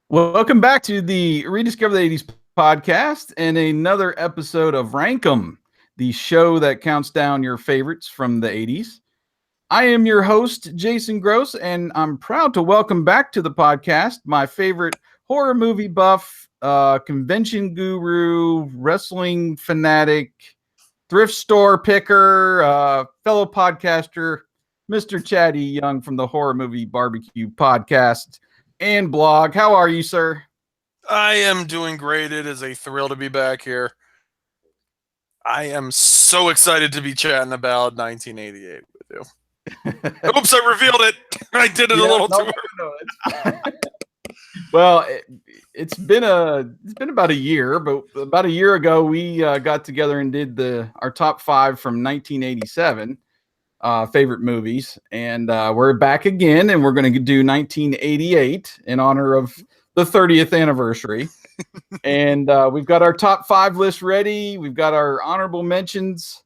Welcome back to the Rediscover the 80s podcast and another episode of Rank 'em, the show that counts down your favorites from the 80s. I am your host, Jason Gross, and I'm proud to welcome back to the podcast my favorite horror movie buff, convention guru, wrestling fanatic, thrift store picker, fellow podcaster, Mr. Chatty Young from the Horror Movie Barbecue podcast and blog. How are you, sir? I am doing great. It is a thrill to be back here. I am so excited to be chatting about 1988 with you. Oops, I revealed it. I did it a little too early. Well, it's been about a year, but about a year ago we got together and did our top 5 from 1987 favorite movies, and we're back again, and we're going to do 1988 in honor of the 30th anniversary. And we've got our top 5 list ready. We've got our honorable mentions,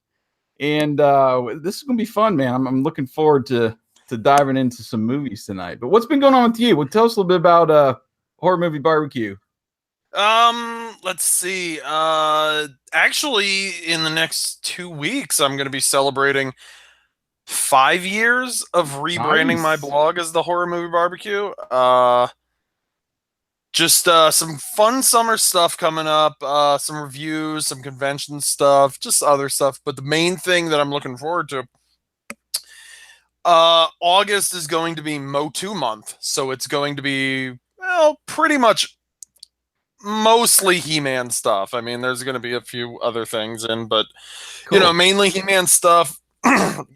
and this is going to be fun, man. I'm looking forward to diving into some movies tonight. But what's been going on with you? Well, tell us a little bit about Horror Movie Barbecue. Let's see. Actually, in the next 2 weeks, I'm going to be celebrating 5 years of rebranding my blog as the Horror Movie Barbecue. Just some fun summer stuff coming up, some reviews, some convention stuff, just other stuff. But the main thing that I'm looking forward to, August is going to be Motu month. So it's going to be, well, pretty much mostly He-Man stuff. I mean, there's going to be a few other things in, but, cool. Mainly He-Man stuff.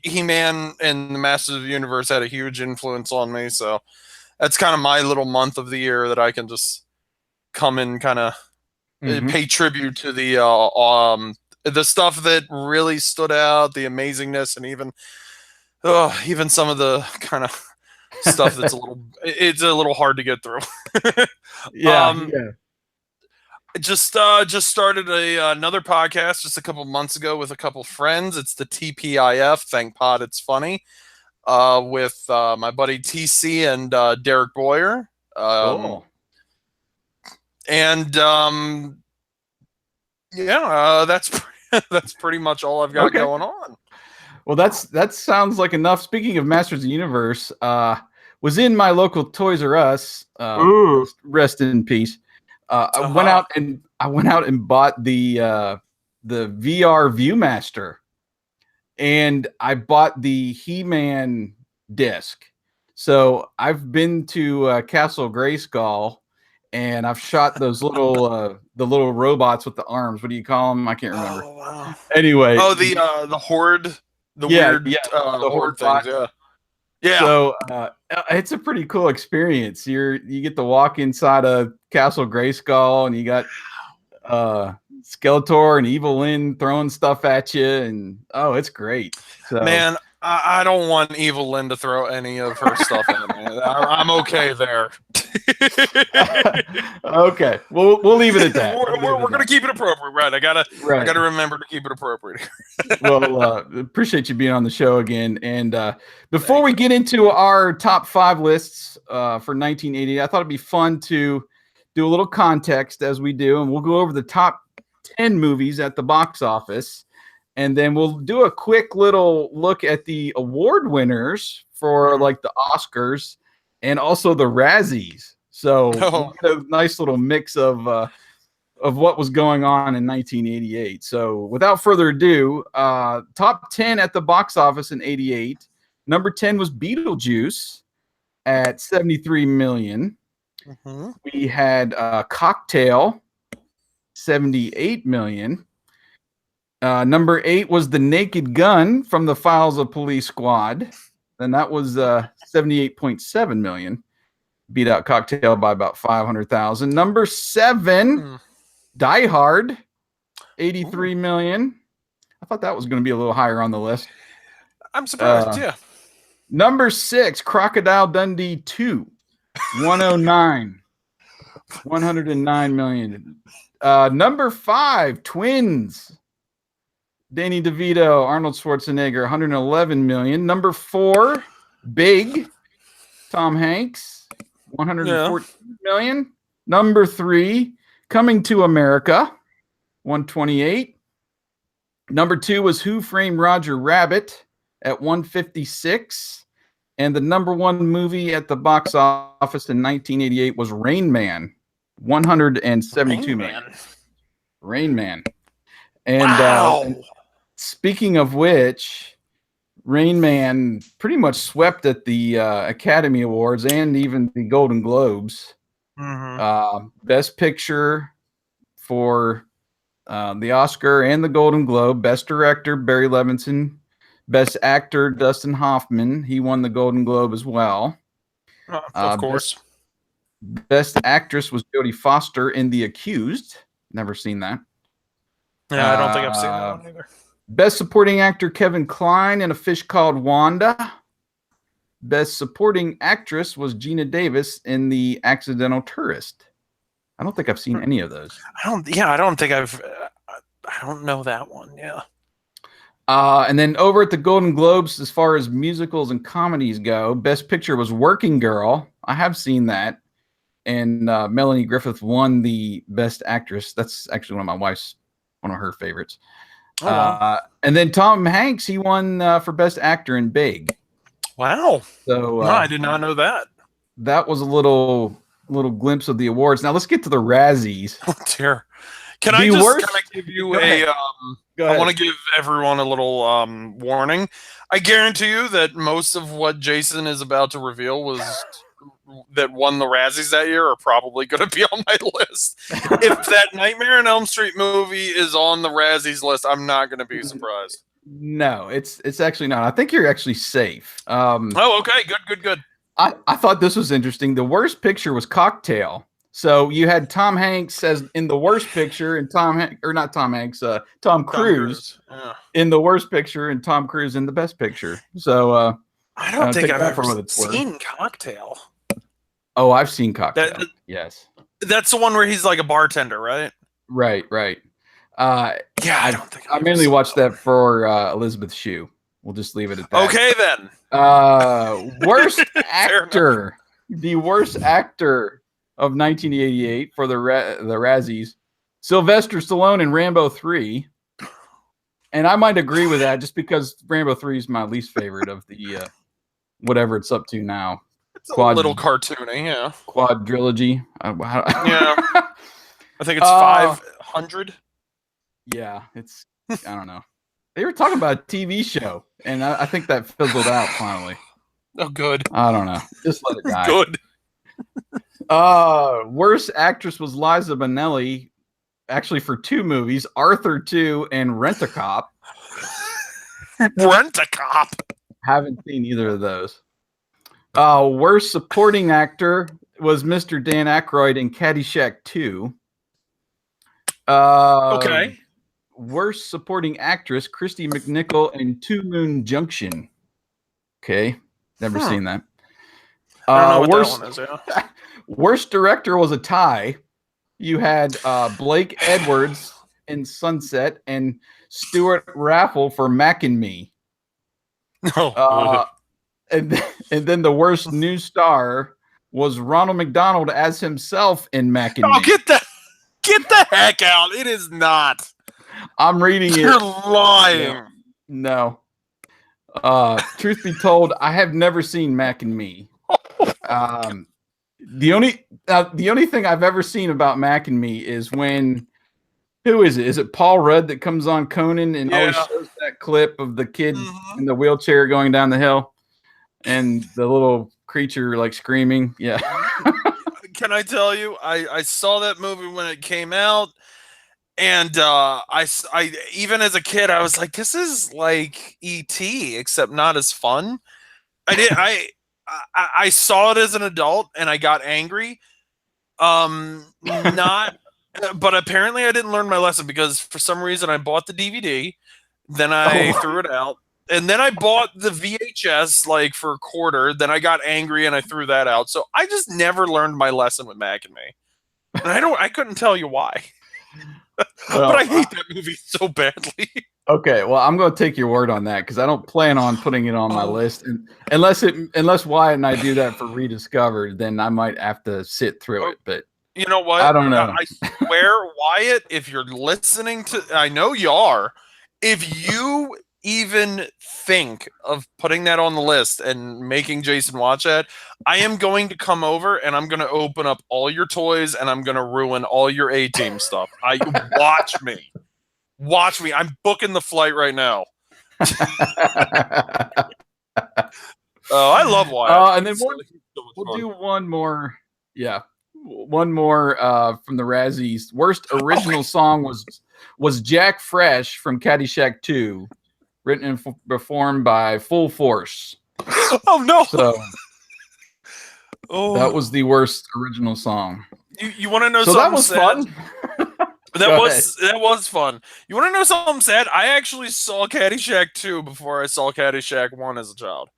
He-Man and the Masters of the Universe had a huge influence on me. So that's kind of my little month of the year that I can just come and kind of pay tribute to the stuff that really stood out, the amazingness, and even some of the kind of stuff that's it's a little hard to get through. Yeah. Just started another podcast just a couple months ago with a couple friends. It's the TPIF. Thank Pod It's Funny. With my buddy TC and Derek Boyer. Cool. And that's pretty much all I've got going on. Well, that sounds like enough. Speaking of Masters of the Universe, was in my local Toys R Us. Rest in peace. I went out and bought the VR ViewMaster. And I bought the He-Man disc. So I've been to Castle Grayskull, and I've shot those little the little robots with the arms. What do you call them? I can't remember. Oh, wow. Anyway. Oh, the Horde. The weird the Horde things. Yeah. So it's a pretty cool experience. You get to walk inside a Castle Grayskull, and you got Skeletor and Evil Lynn throwing stuff at you, and it's great. So, man, I don't want Evil Lynn to throw any of her stuff at me. I'm okay there. Okay, we'll leave it at that. We're gonna keep it appropriate, right? I gotta remember to keep it appropriate. Well, appreciate you being on the show again. And before we get into our top 5 lists for 1980, I thought it'd be fun to do a little context as we do, and we'll go over the top 10 movies at the box office, and then we'll do a quick little look at the award winners for like the Oscars and also the Razzies. So a nice little mix of what was going on in 1988. So without further ado, top 10 at the box office in 88. Number 10 was Beetlejuice at 73 million. We had Cocktail, 78 million. Number 8 was The Naked Gun from the Files of Police Squad, and that was 78.7 million. Beat out Cocktail by about 500,000. Number 7, Die Hard, 83 million. I thought that was going to be a little higher on the list. I'm surprised. Yeah. Number 6, Crocodile Dundee 2. 109 million. Number 5, Twins. Danny DeVito, Arnold Schwarzenegger, 111 million. Number 4, Big. Tom Hanks, 114 million. Number 3, Coming to America, 128. Number 2 was Who Framed Roger Rabbit at 156. And the number 1 movie at the box office in 1988 was Rain Man, 172 million. Rain Man. And, wow. And speaking of which, Rain Man pretty much swept at the Academy Awards and even the Golden Globes. Best Picture for the Oscar and the Golden Globe. Best Director, Barry Levinson. Best Actor, Dustin Hoffman. He won the Golden Globe as well. Of course. Best Actress was Jodie Foster in The Accused. Never seen that. Yeah, I don't think I've seen that one either. Best Supporting Actor, Kevin Kline in A Fish Called Wanda. Best Supporting Actress was Gina Davis in The Accidental Tourist. I don't think I've seen any of those. I don't know that one. Yeah. And then over at the Golden Globes, as far as musicals and comedies go, Best Picture was Working Girl. I have seen that. And Melanie Griffith won the Best Actress. That's actually one of her favorites. Oh, wow. And then Tom Hanks, he won for Best Actor in Big. Wow. So no, I did not know that. That was a little glimpse of the awards. Now let's get to the Razzies. Oh dear. Can I just give you I want to give everyone a little warning. I guarantee you that most of what Jason is about to reveal that won the Razzies that year are probably going to be on my list. If that Nightmare on Elm Street movie is on the Razzies list, I'm not going to be surprised. No, it's actually not. I think you're actually safe. Oh, okay. Good. I thought this was interesting. The worst picture was Cocktail. So you had Tom Hanks as in the worst picture, and Tom Cruise in the worst picture, and Tom Cruise in the best picture. So I don't think I've ever seen Cocktail. Oh, I've seen Cocktail. Yes, that's the one where he's like a bartender, right? Right. Yeah, I don't think I mainly watched that for Elizabeth Shue. We'll just leave it at that. Okay, then. Worst actor. The worst actor of 1988 for the Razzies, Sylvester Stallone in Rambo 3. And I might agree with that just because Rambo 3 is my least favorite of the whatever it's up to now. It's a little cartoony, yeah. Quadrilogy. Yeah. I think it's 500. Yeah, it's, I don't know. They were talking about a TV show, and I think that fizzled out finally. Oh, good. I don't know. Just let it die. Good. Worst actress was Liza Minnelli, actually for 2 movies, Arthur 2 and Rent-A-Cop. Rent-A-Cop. Haven't seen either of those. Worst supporting actor was Mr. Dan Aykroyd in Caddyshack 2. Okay. Worst supporting actress, Christy McNichol in Two Moon Junction. Okay. Never seen that. I don't know what that one is, yeah. Worst director was a tie. You had Blake Edwards in Sunset and Stuart Raffle for Mac and Me. And then the worst new star was Ronald McDonald as himself in Mac and Me. Get the heck out. It is not. I'm reading it. You're lying. No. Truth be told, I have never seen Mac and Me. The only thing I've ever seen about Mac and Me is when, who is it? Is it Paul Rudd that comes on Conan and always shows that clip of the kid in the wheelchair going down the hill and the little creature like screaming? Yeah. Can I tell you, I saw that movie when it came out, and I even as a kid I was like, this is like E.T. except not as fun. I saw it as an adult and I got angry. But apparently I didn't learn my lesson because for some reason I bought the DVD, then I threw it out, and then I bought the VHS like for a quarter. Then I got angry and I threw that out. So I just never learned my lesson with Mac and Me, and I couldn't tell you why. But I hate that movie so badly. Okay, well, I'm going to take your word on that because I don't plan on putting it on my list, and unless Wyatt and I do that for Rediscovered, then I might have to sit through it. But You know what? I don't know. I swear, Wyatt, if you're listening to, I know you are. If you even think of putting that on the list and making Jason watch that, I am going to come over and I'm going to open up all your toys and I'm going to ruin all your A-Team stuff. Watch me. Watch me. I'm booking the flight right now. Oh, I love Wyatt. And then we'll do one more. Yeah, one more from the Razzies. Worst original song was Jack Fresh from Caddyshack 2, written and performed by Full Force. Oh no! So that was the worst original song. You want to know so something? That was sad? fun. That was fun. You want to know something sad? I actually saw Caddyshack 2 before I saw Caddyshack 1 as a child.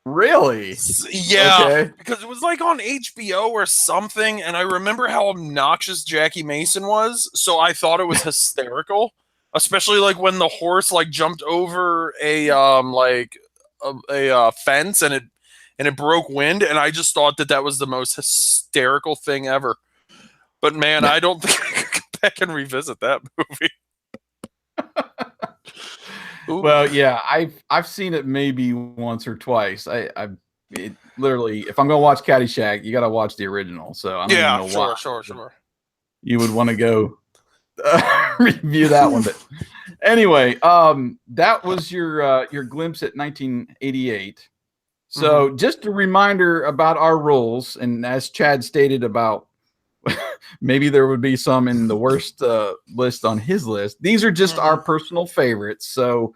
Really? Yeah, okay. Because it was like on HBO or something, and I remember how obnoxious Jackie Mason was, so I thought it was hysterical. Especially like when the horse like jumped over a fence and it broke wind, and I just thought that was the most hysterical thing ever. But man, I don't think I could go back and revisit that movie. Well, yeah, I've seen it maybe once or twice. It literally, if I'm gonna watch Caddyshack, you got to watch the original. So I don't even know why. Sure. You would want to go review that one, but anyway, that was your glimpse at 1988. So just a reminder about our rules, and as Chad stated about. Maybe there would be some in the worst list on his list. These are just our personal favorites. So,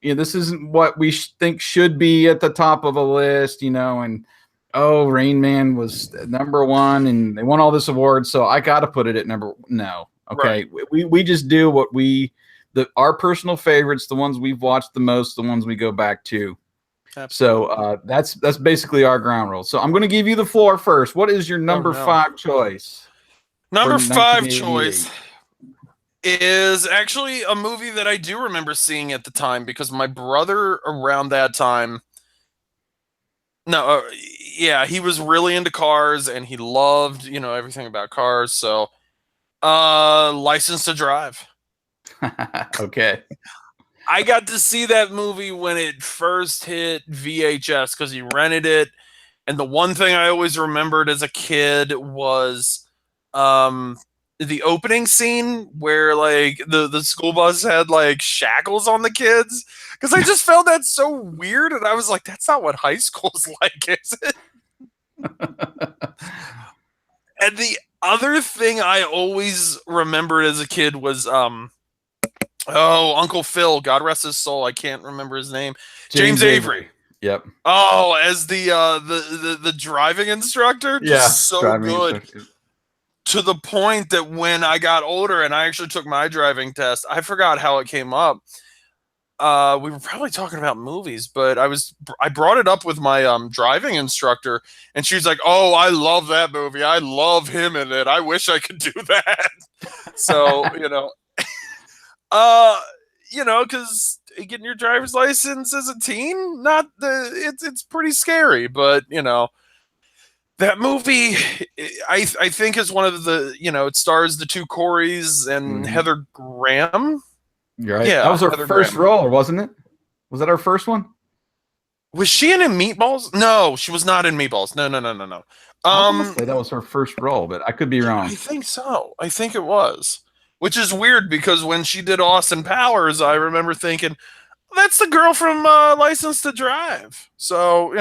this isn't what we think should be at the top of a list, and Rain Man was number one and they won all this awards. So I got to put it at no. Okay. Right. We just do what our personal favorites, the ones we've watched the most, the ones we go back to. Absolutely. So that's basically our ground rule. So I'm going to give you the floor first. What is your number 5 choice? Number 5 choice is actually a movie that I do remember seeing at the time because my brother around that time. He was really into cars and he loved everything about cars. So, License to Drive. Okay. I got to see that movie when it first hit VHS because he rented it. And the one thing I always remembered as a kid was the opening scene where like the school bus had like shackles on the kids. Because I just found that so weird. And I was like, that's not what high school's like, is it? And the other thing I always remembered as a kid was Uncle Phil, God rest his soul. I can't remember his name. James Avery. Yep. Oh, as the driving instructor. Just so good. To the point that when I got older and I actually took my driving test, I forgot how it came up. We were probably talking about movies, but I brought it up with my driving instructor, and she was like, "Oh, I love that movie. I love him in it. I wish I could do that." So because getting your driver's license as a teen, it's pretty scary, but that movie, I think is one of the, it stars the two Coreys and Heather Graham. You're right. Yeah, that was our first role, wasn't it? Was that our first one? Was she in Meatballs? No, she was not in Meatballs. No. That was her first role, but I could be wrong. I think so. I think it was. Which is weird because when she did Austin Powers, I remember thinking, that's the girl from License to Drive. So,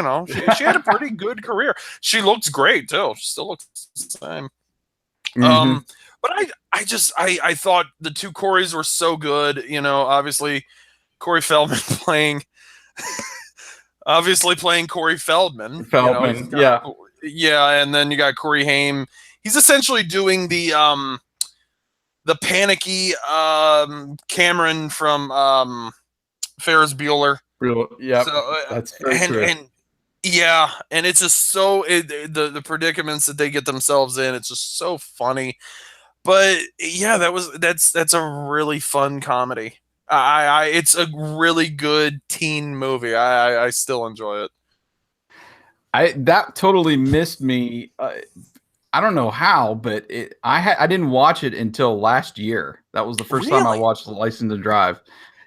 she had a pretty good career. She looks great, too. She still looks the same. But I thought the two Coreys were so good. Obviously, Corey Feldman playing Corey Feldman. Yeah, and then you got Corey Haim. He's essentially doing the panicky Cameron from Ferris Bueller. Yeah, that's very true. And it's just the predicaments that they get themselves in. It's just so funny. But yeah, that's a really fun comedy. It's a really good teen movie. I still enjoy it. That totally missed me. I don't know how, but I didn't watch it until last year. That was the first time I Really? watched The License to Drive.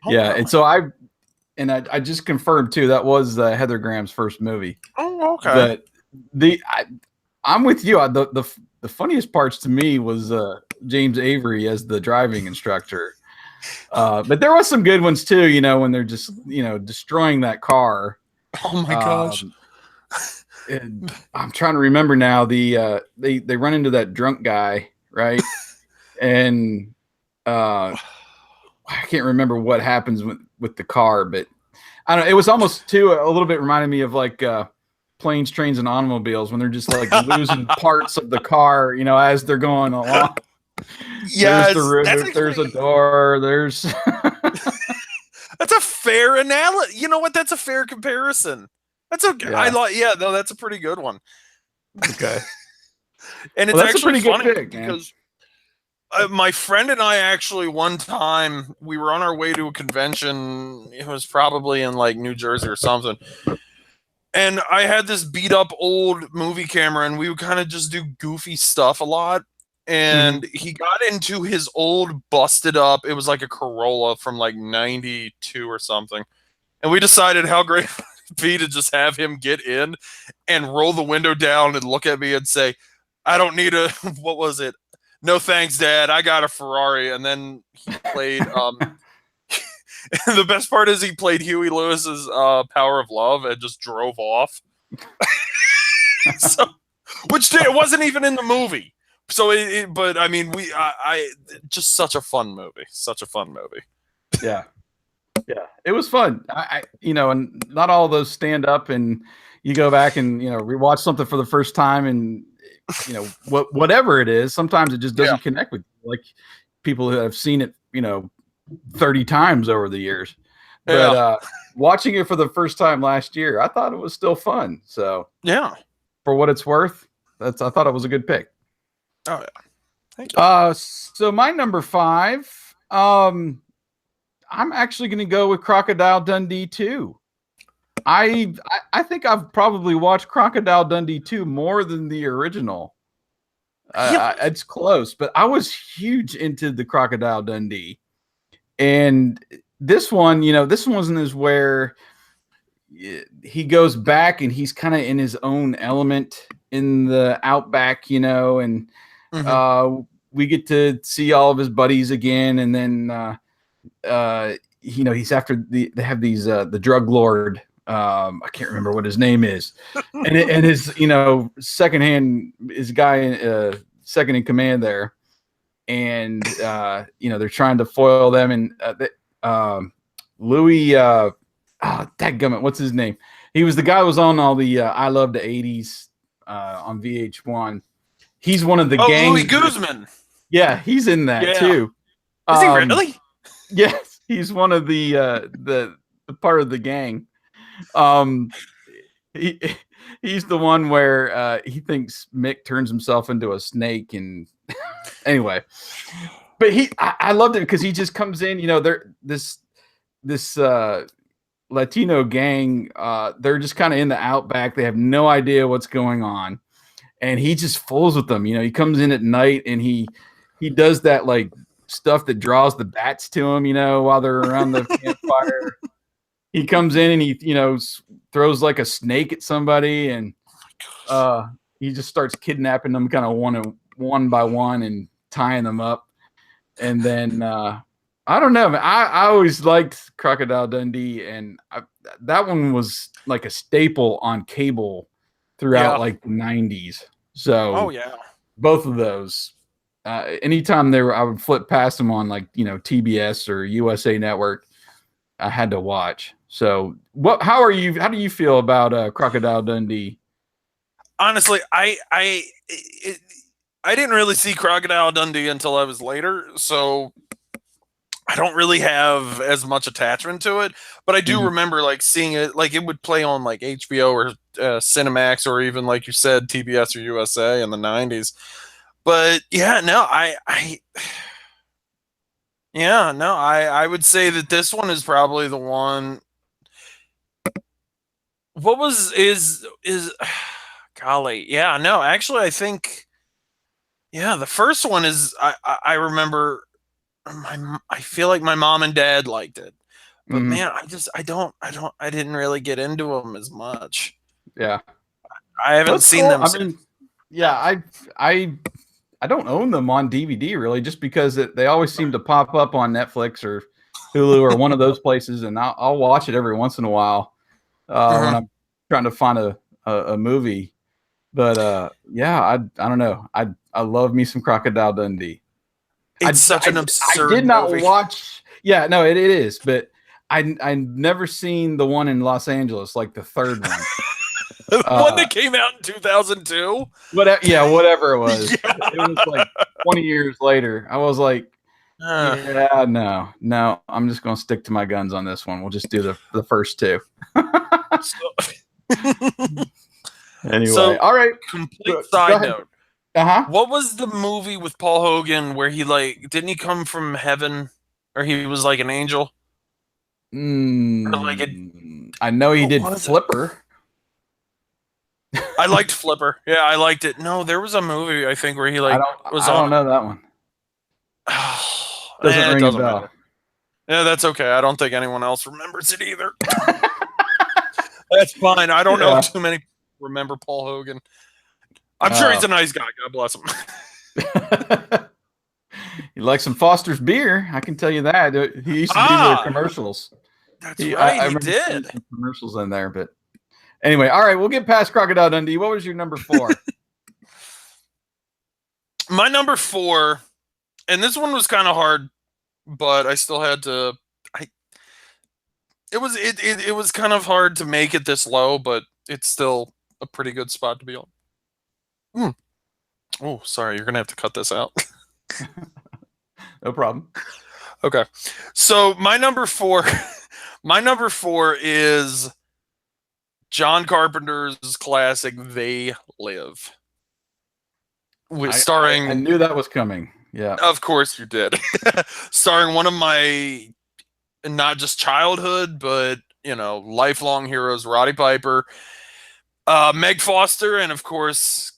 Oh Yeah, and wow. so I just confirmed too that was Heather Graham's first movie. Oh okay. But I'm with you. The funniest parts to me was James Avery as the driving instructor. But there was some good ones too. You know, when they're just destroying that car. Oh my gosh. Um, and I'm trying to remember now. They run into that drunk guy, right? And I can't remember what happens with the car, but I don't know. It was almost too a little bit reminded me of like planes, trains, and automobiles when they're just like losing parts of the car, as they're going along. There's the Yes, that's roof, there's a actually door, there's that's a fair analogy. You know what? That's a fair comparison. That's a I yeah. like yeah, no, that's a pretty good one. Okay. And Well, it's that's a actually pretty good funny pick, man. because my friend and I actually one time we were on our way to a convention. It was probably in like New Jersey or something. And I had this beat up old movie camera and we would kind of just do goofy stuff a lot. Hmm. And he got into his old busted up, it was like a Corolla from like 92 or something. And we decided how great it would be to just have him get in and roll the window down and look at me and say, I don't need a, what was it? No thanks, Dad. I got a Ferrari. And then he played, the best part is he played Huey Lewis's Power of Love and just drove off. So, which it wasn't even in the movie. So, but I mean, just such a fun movie. Such a fun movie. Yeah. Yeah. It was fun. And not all of those stand up and you go back and, rewatch something for the first time and, whatever it is, sometimes it just Yeah. doesn't connect with you. Like people who have seen it, 30 times over the years. But Yeah. watching it for the first time last year, I thought it was still fun. So Yeah. for what it's worth, I thought it was a good pick. Oh, yeah. Thank you. So my number 5, I'm actually going to go with Crocodile Dundee 2. I think I've probably watched Crocodile Dundee 2 more than the original. Really? It's close, but I was huge into the Crocodile Dundee. And this one, this one is where he goes back and he's kind of in his own element in the outback, and Mm-hmm. we get to see all of his buddies again. And then, he's after they have these, the drug lord. I can't remember what his name is. And his, his guy, second in command there. And they're trying to foil them, and Louis dadgummit, what's his name? He was the guy who was on all the I Love the 80s on VH1. He's one of the Oh, Louis gang. Guzman. Yeah, he's in that Yeah. too. Is he really? Yes, he's one of the part of the gang. Um he he's the one where he thinks Mick turns himself into a snake. And anyway, but I loved it because he just comes in, they're this Latino gang, they're just kind of in the outback. They have no idea what's going on. And he just fools with them. He comes in at night and he does that like stuff that draws the bats to him, while they're around the campfire. He comes in and he, throws like a snake at somebody, and he just starts kidnapping them kind of one by one and tying them up. And then I don't know, man. I always liked Crocodile Dundee, and that one was like a staple on cable throughout Yeah. like the 90s. Oh So yeah. both of those, anytime I would flip past them on like TBS or USA Network, I had to watch. So how do you feel about Crocodile Dundee? Honestly, I didn't really see Crocodile Dundee until I was later, so I don't really have as much attachment to it. But I do Mhm. remember like seeing it, like it would play on like HBO or Cinemax or even like you said TBS or USA in the '90s. But yeah, no, yeah, no, I would say that this one is probably the one. What was is golly, yeah, no, actually, I think. Yeah, the first one is I remember I feel like my mom and dad liked it. But Hmm. man, I didn't really get into them as much. Yeah. I Well, haven't that's seen cool. them I since. mean, yeah, I I don't own them on DVD really, just because they always seem to pop up on Netflix or Hulu or one of those places, and I'll watch it every once in a while when Mhm. I'm trying to find a movie. But yeah, I don't know. I love me some Crocodile Dundee. It's such an I absurd did not movie. watch. Yeah, no, it is, but I never seen the one in Los Angeles, like the third one. The one Uh, that came out in 2002. yeah, whatever it was. Yeah. It was like 20 years later. I was like, Uh, yeah, no, I'm just gonna stick to my guns on this one. We'll just do the first two. so, Anyway, so, all right. complete Go side ahead. note. Uh-huh. What was the movie with Paul Hogan where he like didn't he come from heaven or he was like an angel or like a I know he what did was it? Flipper. I liked Flipper. Yeah, I liked it. No, there was a movie I think where he like was I on. don't know that one. Doesn't It ring a doesn't bell. matter. Yeah, that's okay. I don't think anyone else remembers it either. That's fine. I don't know Yeah. too many people remember Paul Hogan. I'm sure he's Uh, a nice guy. God bless him. you like some Foster's beer? I can tell you that. He used to do their Ah, commercials. that's right. I He remember seeing did. some commercials in there, but anyway, all right, we'll get past Crocodile Dundee. What was your number 4? My number 4, and this one was kind of hard, but I still had to. I it was kind of hard to make it this low, but it's still a pretty good spot to be on. Mm. Oh, sorry, you're gonna have to cut this out. No problem. Okay, so my number 4, my number 4 is John Carpenter's classic "They Live," with I starring. knew that was coming. Yeah. Of course, you did. Starring one of my not just childhood, but lifelong heroes: Roddy Piper, Meg Foster, and of course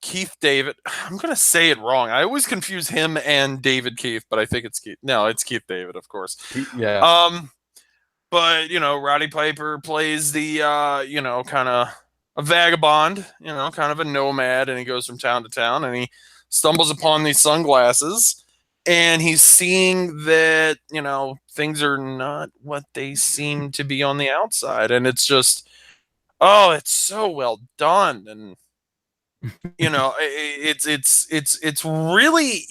Keith David. I'm gonna say it wrong. I always confuse him and David Keith, but I think it's Keith. No, it's Keith David, of course. Yeah. But Roddy Piper plays the kind of a vagabond, kind of a nomad, and he goes from town to town, and he stumbles upon these sunglasses, and he's seeing that things are not what they seem to be on the outside, and it's just, oh, it's so well done, and it's really,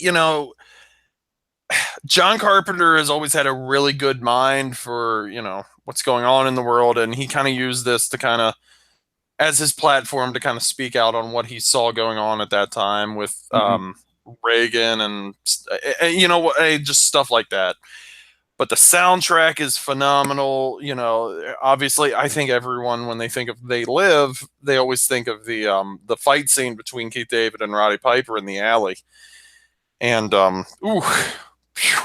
John Carpenter has always had a really good mind for, what's going on in the world, and he kind of used this to kind of as his platform to kind of speak out on what he saw going on at that time with Mhm. Reagan and just stuff like that. But the soundtrack is phenomenal. Obviously, I think everyone when they think of "They Live," they always think of the fight scene between Keith David and Roddy Piper in the alley. And ooh, phew,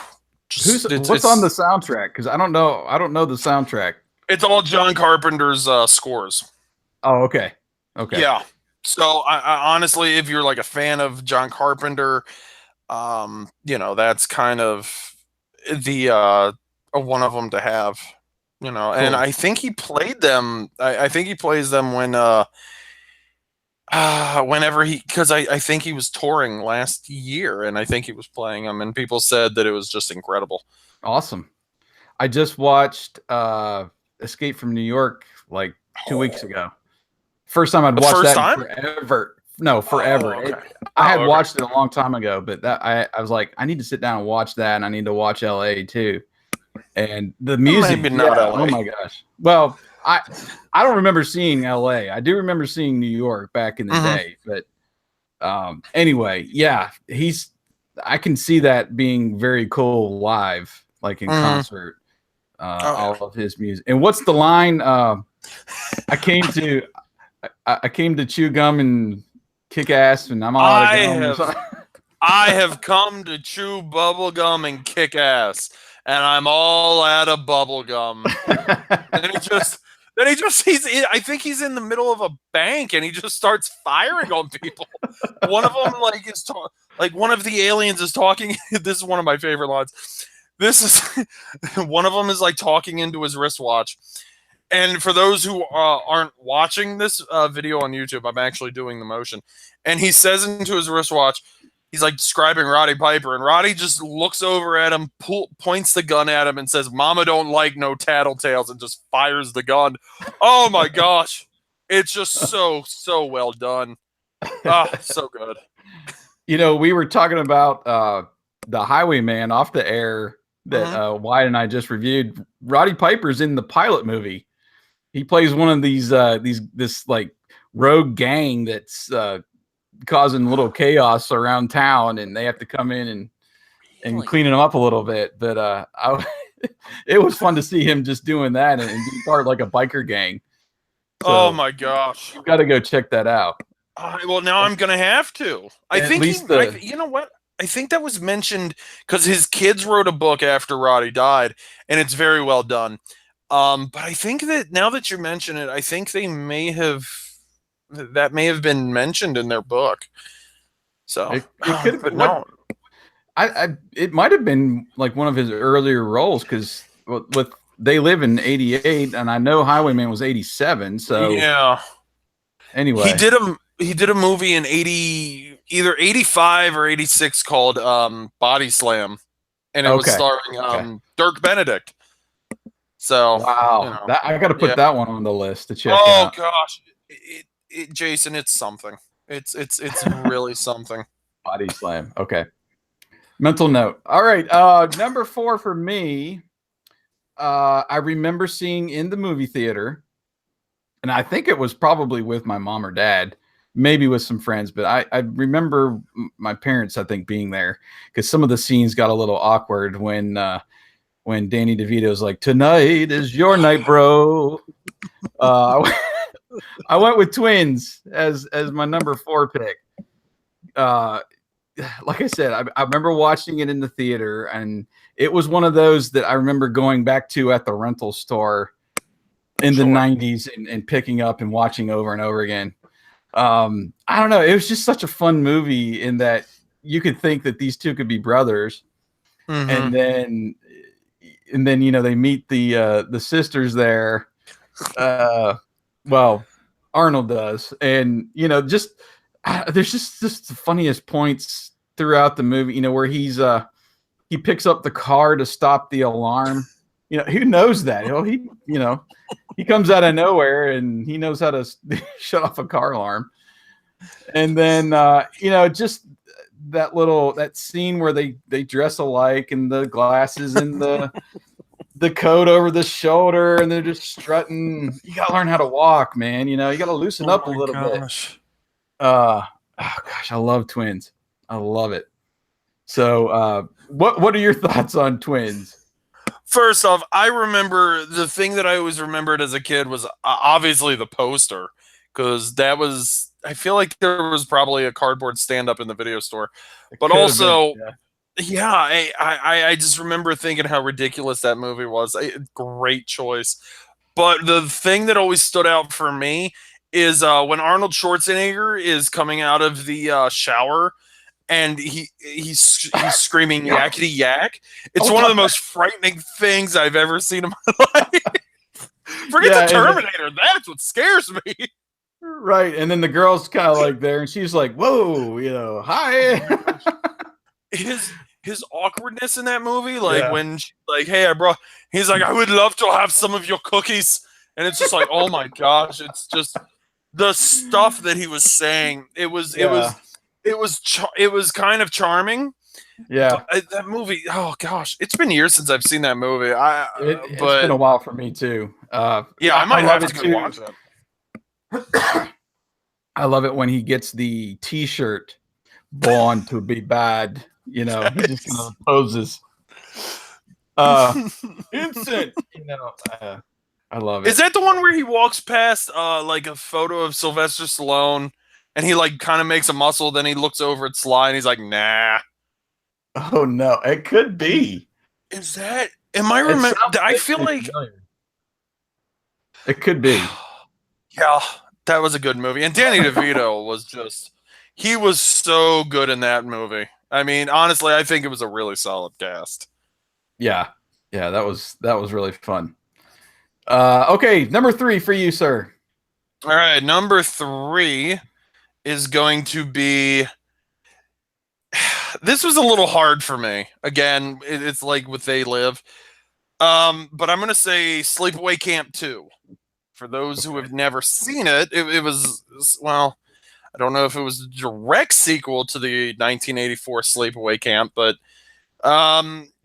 just What's on the soundtrack? Because I don't know. I don't know the soundtrack. it's all John Carpenter's scores. Oh, okay. Okay. Yeah. So I honestly, if you're like a fan of John Carpenter, that's kind of the one of them to have. And Cool. I think he played them. I think he plays them when whenever because I think he was touring last year, and I think he was playing them, and people said that it was just incredible. Awesome. I just watched Escape from New York like 2 weeks Oh, ago. First time I'd the watched first that in time? forever. No, Oh, forever. okay. I had Oh, okay. watched it a long time ago, but I was like, I need to sit down and watch that, and I need to watch LA too. And the music, Maybe not yeah. Oh LA. my gosh. Well, I don't remember seeing LA. I do remember seeing New York back in the Mm-hmm. day, but anyway, yeah, I can see that being very cool live, like in Mm-hmm. concert. Oh, All of his music. And what's the line? I came to I came to chew gum and kick ass, and I'm all out of gum. Or something. I have come to chew bubble gum and kick ass, and I'm all out of bubble gum. And Then I think he's in the middle of a bank and he just starts firing on people. One of them like one of the aliens is talking. This is one of my favorite lines. This is one of them is like talking into his wristwatch. And for those who aren't watching this video on YouTube, I'm actually doing the motion. And he says into his wristwatch, he's like describing Roddy Piper, and Roddy just looks over at him, points the gun at him, and says, "Mama don't like no tattletales," and just fires the gun. Oh my gosh, it's just so well done. So good. You know, we were talking about the Highwayman off the air that Wyatt and I just reviewed. Roddy Piper's in the pilot movie. He plays one of this like rogue gang that's causing a little chaos around town, and they have to come in and clean them up a little bit. But it was fun to see him just doing that and being part of like a biker gang. So, oh my gosh, you've got to go check that out. Well, now I'm gonna have to. I think you know what? I think that was mentioned because his kids wrote a book after Roddy died, and it's very well done. But I think that now that you mention it, I think that may have been mentioned in their book. So it could, but no, it might have been like one of his earlier roles because with They Live in '88, and I know Highwayman was '87. So yeah. Anyway, he did a movie in either '85 or '86 called Body Slam, and it was starring Dirk Benedict. So wow, I got to put that one on the list to check out. Oh gosh, Jason, it's something. It's really something. Body Slam. Okay. Mental note. All right. Number 4 for me. I remember seeing in the movie theater, and I think it was probably with my mom or dad, maybe with some friends, but I remember my parents, I think, being there because some of the scenes got a little awkward when Danny DeVito's like, "Tonight is your night, bro." I went with Twins as my number 4 pick. Like I said, I remember watching it in the theater, and it was one of those that I remember going back to at the rental store in the 90s and picking up and watching over and over again. I don't know. It was just such a fun movie in that you could think that these two could be brothers. And then you know, they meet the sisters there. Well, Arnold does, and you know, just there's just the funniest points throughout the movie. You know, where he picks up the car to stop the alarm. You know, who knows that? He comes out of nowhere and he knows how to shut off a car alarm. And then you know, just that scene where they dress alike and the glasses and the coat over the shoulder and they're just strutting. You gotta learn how to walk, man. You know, you gotta loosen up a little bit. Oh gosh, I love Twins. I love it. So what are your thoughts on Twins? First off, I remember the thing that I always remembered as a kid was obviously the poster, because that was, I feel like there was probably a cardboard stand-up in the video store. But also, I just remember thinking how ridiculous that movie was. Great choice. But the thing that always stood out for me is when Arnold Schwarzenegger is coming out of the shower and he's screaming yakety yak. It's one of the most frightening things I've ever seen in my life. Forget the Terminator. That's what scares me. Right. And then the girl's kind of like there and she's like, whoa, you know, hi. His awkwardness in that movie, like when like, hey, he's like, I would love to have some of your cookies. And it's just like, oh my gosh, it's just the stuff that he was saying. It was kind of charming. Yeah. But that movie, oh gosh, it's been years since I've seen that movie. It's been a while for me too. I might have to go watch that. I love it when he gets the T-shirt "Born to Be Bad." You know, he just kind of poses. Vincent, you know, I love it. Is that the one where he walks past like a photo of Sylvester Stallone and he like kind of makes a muscle, then he looks over at Sly and he's like, nah. Oh no, it could be. Is that? Am I remember? I feel like. It could be. Yeah, that was a good movie. And Danny DeVito was he was so good in that movie. I mean, honestly, I think it was a really solid cast. Yeah. Yeah, that was really fun. Okay, number 3 for you, sir. All right, number 3 is going to be. This was a little hard for me. Again, it's like with They Live. But I'm going to say Sleepaway Camp 2. For those who have never seen it, it was, well, I don't know if it was a direct sequel to the 1984 Sleepaway Camp, but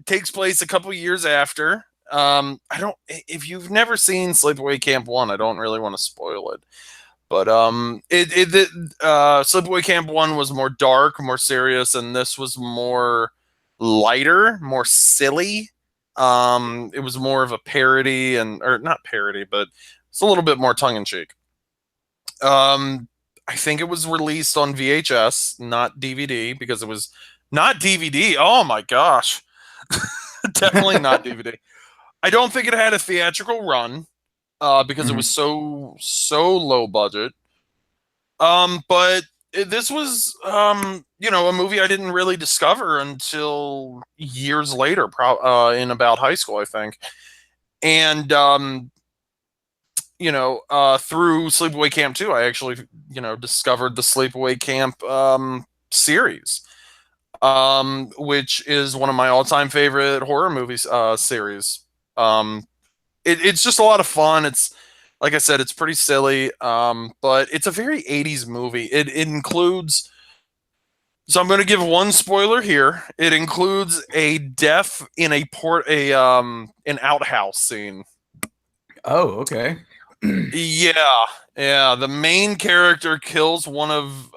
takes place a couple years after. I don't. If you've never seen Sleepaway Camp 1, I don't really want to spoil it. But Sleepaway Camp 1 was more dark, more serious, and this was more lighter, more silly. It was more of a parody, or not parody, but it's a little bit more tongue in cheek. I think it was released on VHS, not DVD, because it was not DVD. Oh my gosh, definitely not DVD. I don't think it had a theatrical run because it was so low budget. But this was a movie I didn't really discover until years later, in about high school, I think. And through Sleepaway Camp 2, I actually, discovered the Sleepaway Camp series, which is one of my all-time favorite horror movies series. It's just a lot of fun. It's, like I said, it's pretty silly, but it's a very 80s movie. It includes, so I'm going to give one spoiler here. It includes a death in an outhouse scene. Oh, okay. Yeah. The main character kills one of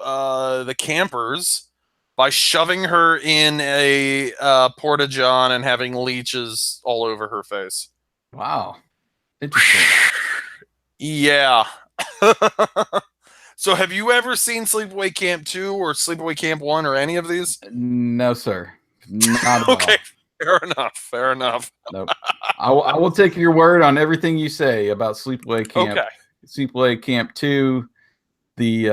the campers by shoving her in a porta-john and having leeches all over her face. Wow. Interesting. Yeah. So have you ever seen Sleepaway Camp 2 or Sleepaway Camp 1 or any of these? No, sir. Not at Okay. all. Fair enough. Nope. I will take your word on everything you say about Sleepaway Camp. Okay. Sleepaway Camp 2, the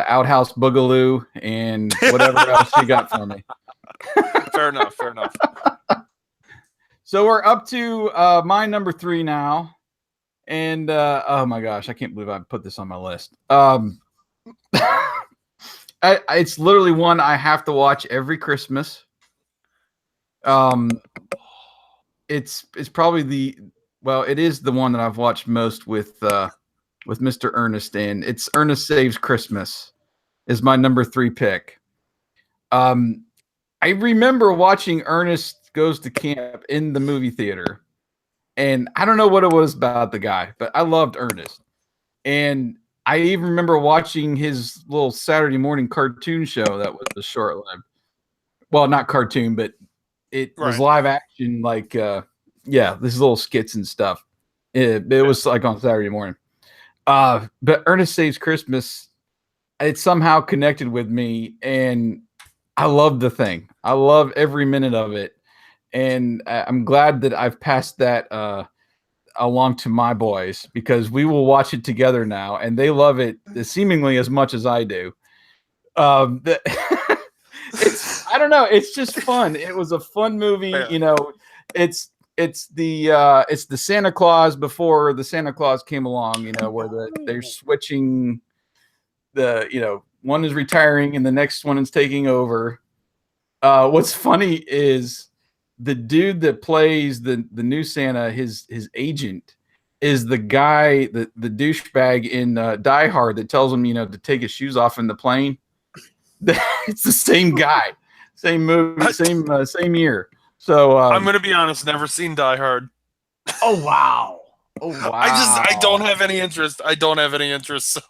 Outhouse Boogaloo, and whatever else you got for me. Fair enough. So we're up to my number 3 now. And oh my gosh, I can't believe I put this on my list. It's literally one I have to watch every Christmas. It's probably it is the one that I've watched most with Mr. Ernest, and it's Ernest Saves Christmas is my number 3 pick. I remember watching Ernest Goes to Camp in the movie theater. And I don't know what it was about the guy, but I loved Ernest. And I even remember watching his little Saturday morning cartoon show that was short-lived. Well, not cartoon, but it was live action, like, these little skits and stuff. It was like on Saturday morning. But Ernest Saves Christmas, it somehow connected with me, and I love the thing. I love every minute of it. And I'm glad that I've passed that along to my boys, because we will watch it together now, and they love it seemingly as much as I do. It's, I don't know, it's just fun. It was a fun movie. Fair. It's the Santa Claus before the Santa Claus came along. Where they're switching one is retiring and the next one is taking over. What's funny is the dude that plays the new Santa, his agent, is the guy, the douchebag in Die Hard that tells him, to take his shoes off in the plane. It's the same guy, same movie, same year. So I'm going to be honest, never seen Die Hard. Oh wow! I don't have any interest. So.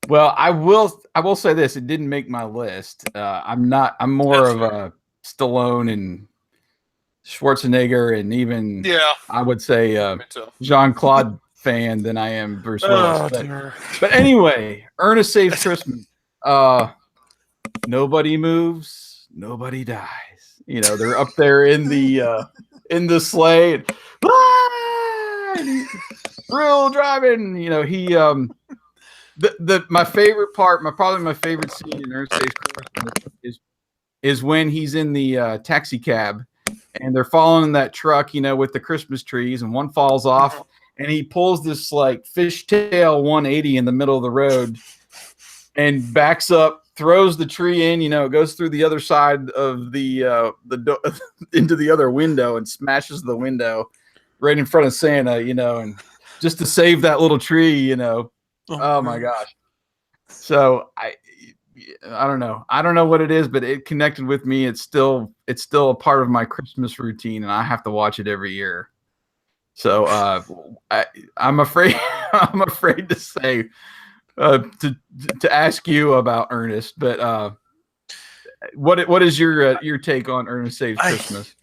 Well, I will say this: it didn't make my list. I'm more of a Stallone and Schwarzenegger, and even I would say Jean-Claude fan than I am Bruce Willis. But anyway, Ernest Saves Christmas. Nobody moves, nobody dies. They're up there in the sleigh. thrill driving. You know, he my favorite part, probably my favorite scene in Ernest Saves Christmas is when he's in the taxi cab and they're following that truck, you know, with the Christmas trees, and one falls off, and he pulls this like fishtail 180 in the middle of the road and backs up, throws the tree in, you know, it goes through the other side of the into the other window and smashes the window right in front of Santa, you know, and just to save that little tree, you know. Oh my gosh. So I don't know. I don't know what it is, but it connected with me. It's still a part of my Christmas routine, and I have to watch it every year. So I'm afraid I'm afraid to say to ask you about Ernest, but what is your take on Ernest Saves Christmas?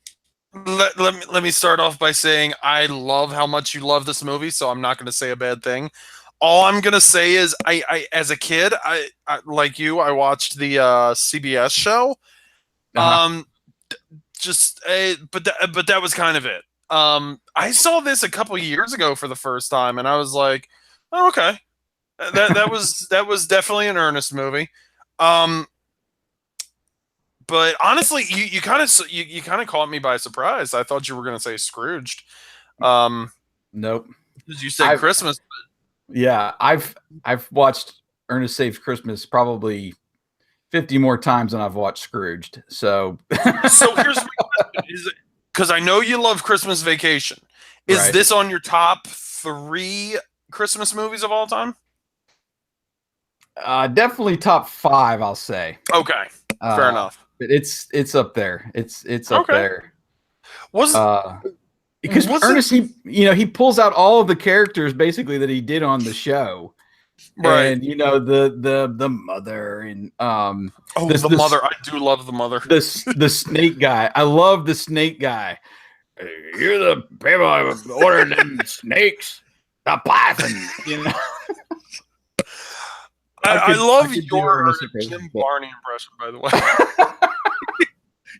Let me start off by saying I love how much you love this movie, so I'm not going to say a bad thing. All I'm gonna say is, I as a kid, I like you, I watched the CBS show, but that was kind of it. I saw this a couple years ago for the first time, and I was like, oh, okay, that was definitely an Ernest movie. But honestly, you kind of caught me by surprise. I thought you were gonna say Scrooged. Nope. As you said, Christmas. Yeah, I've watched Ernest Saves Christmas probably 50 more times than I've watched Scrooged. So here's my question: because I know you love Christmas Vacation. Is this on your top 3 Christmas movies of all time? Definitely top 5, I'll say. Okay, fair enough. But it's up there. It's up there. Because Ernest, he pulls out all of the characters basically that he did on the show, right? And you know the mother and the mother. I do love the mother. The snake guy. I love the snake guy. You're the people ordering them snakes, the python. You know. I love your Jim Varney impression, by the way.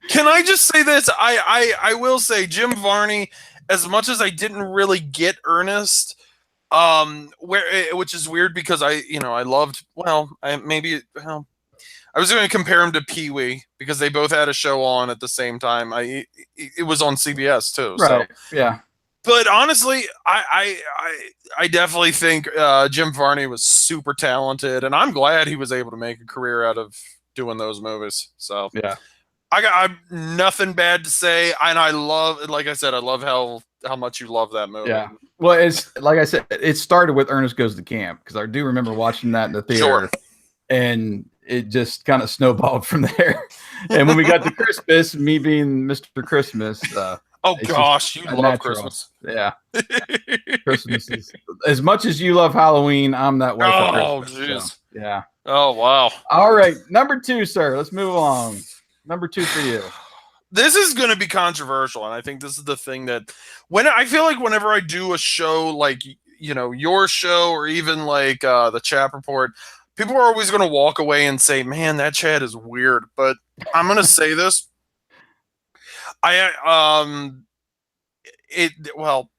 Can I just say this? I will say Jim Varney, as much as I didn't really get Ernest, which is weird because I loved, I was going to compare him to Pee-wee because they both had a show on at the same time. It was on CBS too. Right. So yeah. But honestly, I definitely think Jim Varney was super talented, and I'm glad he was able to make a career out of doing those movies. So yeah. I nothing bad to say, and I love, like I said, I love how much you love that movie. Yeah. Well, it's like I said, it started with Ernest Goes to Camp because I do remember watching that in the theater, and it just kind of snowballed from there. And when we got to Christmas, me being Mr. Christmas, oh gosh, you love natural. Christmas. Yeah, Christmas is as much as you love Halloween. I'm that way. Oh jeez. So, yeah. Oh wow. All right, number 2, sir. Let's move along. Number 2 for you. This is going to be controversial, and I think this is the thing that I feel like whenever I do a show like your show or even like the Chat Report, people are always going to walk away and say, "Man, that chat is weird." But I'm going to say this.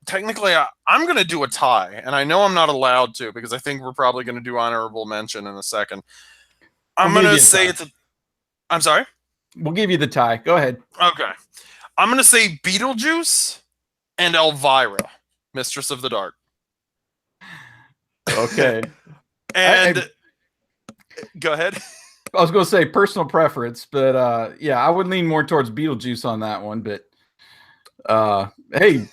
Technically, I'm going to do a tie, and I know I'm not allowed to because I think we're probably going to do honorable mention in a second. I'm going to say it's a. I'm sorry. We'll give you the tie. Go ahead. Okay. I'm going to say Beetlejuice and Elvira, Mistress of the Dark. Okay. And go ahead. I was going to say personal preference, but yeah, I would lean more towards Beetlejuice on that one. But hey,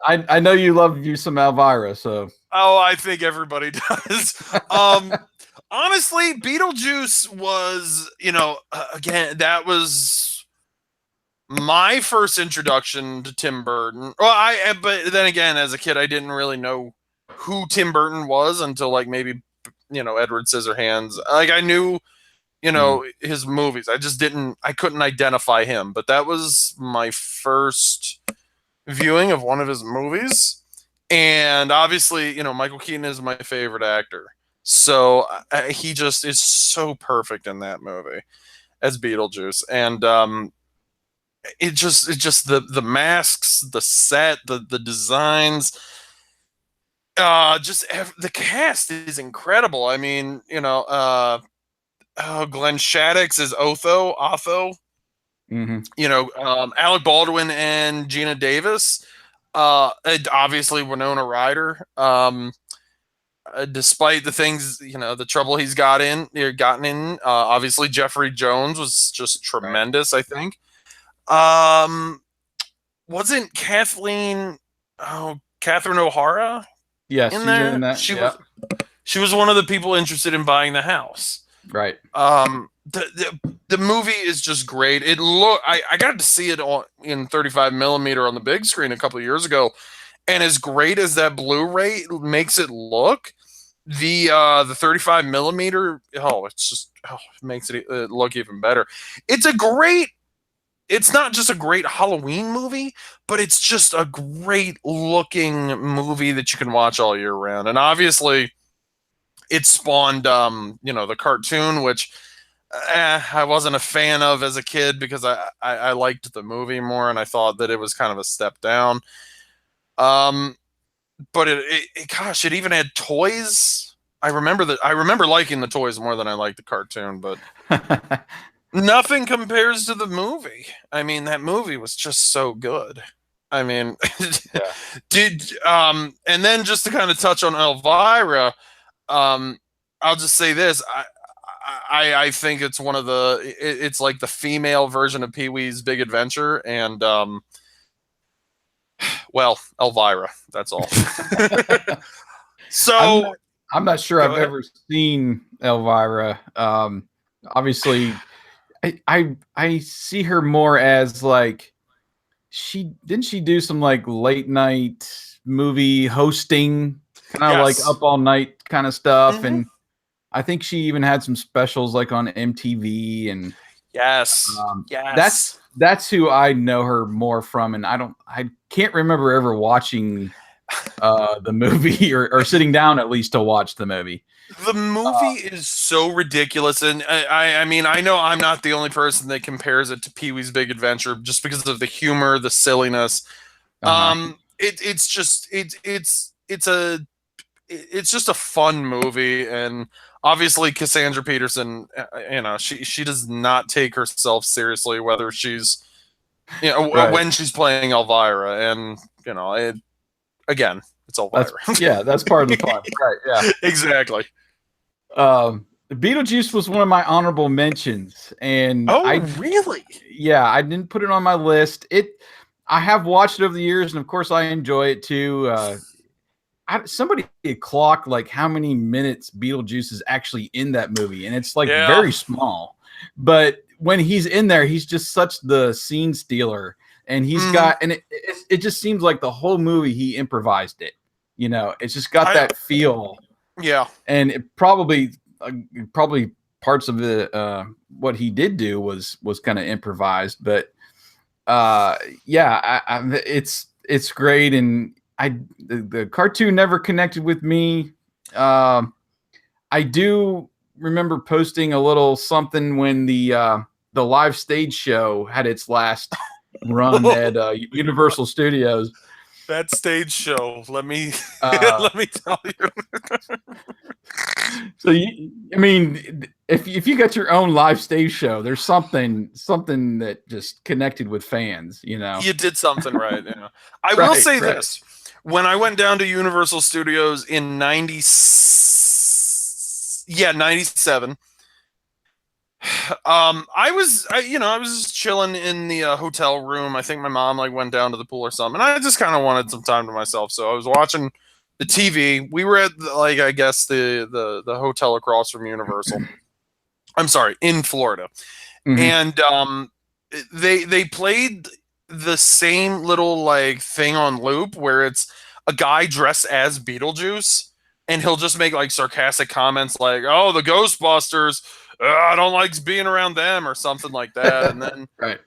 I know you love you some Elvira, so. Oh, I think everybody does. Honestly, Beetlejuice was, again, that was my first introduction to Tim Burton. Well, but then again, as a kid, I didn't really know who Tim Burton was until like maybe, Edward Scissorhands. Like I knew, his movies. I couldn't identify him, but that was my first viewing of one of his movies. And obviously, Michael Keaton is my favorite actor. So he just is so perfect in that movie as Beetlejuice, and it just the masks, the set, the designs. The cast is incredible. I mean, Glenn Shaddix is Otho. Mm-hmm. Alec Baldwin and Gina Davis. And obviously Winona Ryder. Despite the things, the trouble he's gotten in. Obviously Jeffrey Jones was just Right. tremendous. I think. Um, wasn't Catherine O'Hara Yes, in she's in there? that. She Yeah. was. She was one of the people interested in buying the house. Right. The movie is just great. I got to see it in 35 millimeter on the big screen a couple of years ago, and as great as that Blu-ray makes it look, the 35 millimeter, it makes it look even better. It's not just a great Halloween movie, but it's just a great looking movie that you can watch all year round. And obviously it spawned the cartoon, which I wasn't a fan of as a kid because I liked the movie more and I thought that it was kind of a step down. But gosh, it even had toys. I remember liking the toys more than I liked the cartoon, but nothing compares to the movie. I mean, that movie was just so good. I mean, Yeah. and then just to kind of touch on Elvira, um, I'll just say this: I think it's it's like the female version of Pee Wee's Big Adventure, and well, Elvira. That's all. I'm So not, I'm not sure go I've ahead. ever seen Elvira. Obviously, I see her more as like she do some like late night movie hosting, kind of like Yes. up all night kind of stuff, Hmm. and I think she even had some specials like on MTV, and Yes. that's Yes. that's who I know her more from, and I can't remember ever watching the movie or sitting down at least to watch the movie. The movie is so ridiculous, and I mean, I know I'm not the only person that compares it to Pee Wee's Big Adventure just because of the humor, the silliness. Uh-huh. It's just a fun movie, and obviously Cassandra Peterson, she does not take herself seriously, whether she's Right. when she's playing Elvira, and again, it's That's Elvira. yeah, that's part of the fun. Right. Yeah. Exactly. Beetlejuice was one of my honorable mentions, and Oh, really? I didn't put it on my list. I have watched it over the years, and of course, I enjoy it too. Somebody clocked like how many minutes Beetlejuice is actually in that movie, and it's like Yeah. very small. But when he's in there, he's just such the scene stealer, and Mhm. it just seems like the whole movie he improvised it. It's just got I that feel, Yeah. and it probably parts of the what he did do was kind of improvised, but it's great, and the cartoon never connected with me. um I do remember posting a little something when the live stage show had its last run at Universal Studios. That stage show, let me uh let me tell you. so I mean, if you got your own live stage show, there's something that just connected with fans, You did something right. Yeah. I will right, say right. this. When I went down to Universal Studios in 97, I was just chilling in the hotel room. I think my mom like went down to the pool or something. And I just kind of wanted some time to myself. So I was watching the TV. We were at like I guess the hotel across from Universal. I'm sorry, in Florida. Hmm. And they played the same little like thing on loop where it's a guy dressed as Beetlejuice, and he'll just make like sarcastic comments like, "Oh, the Ghostbusters, I don't like being around them," or something like that. And then Right.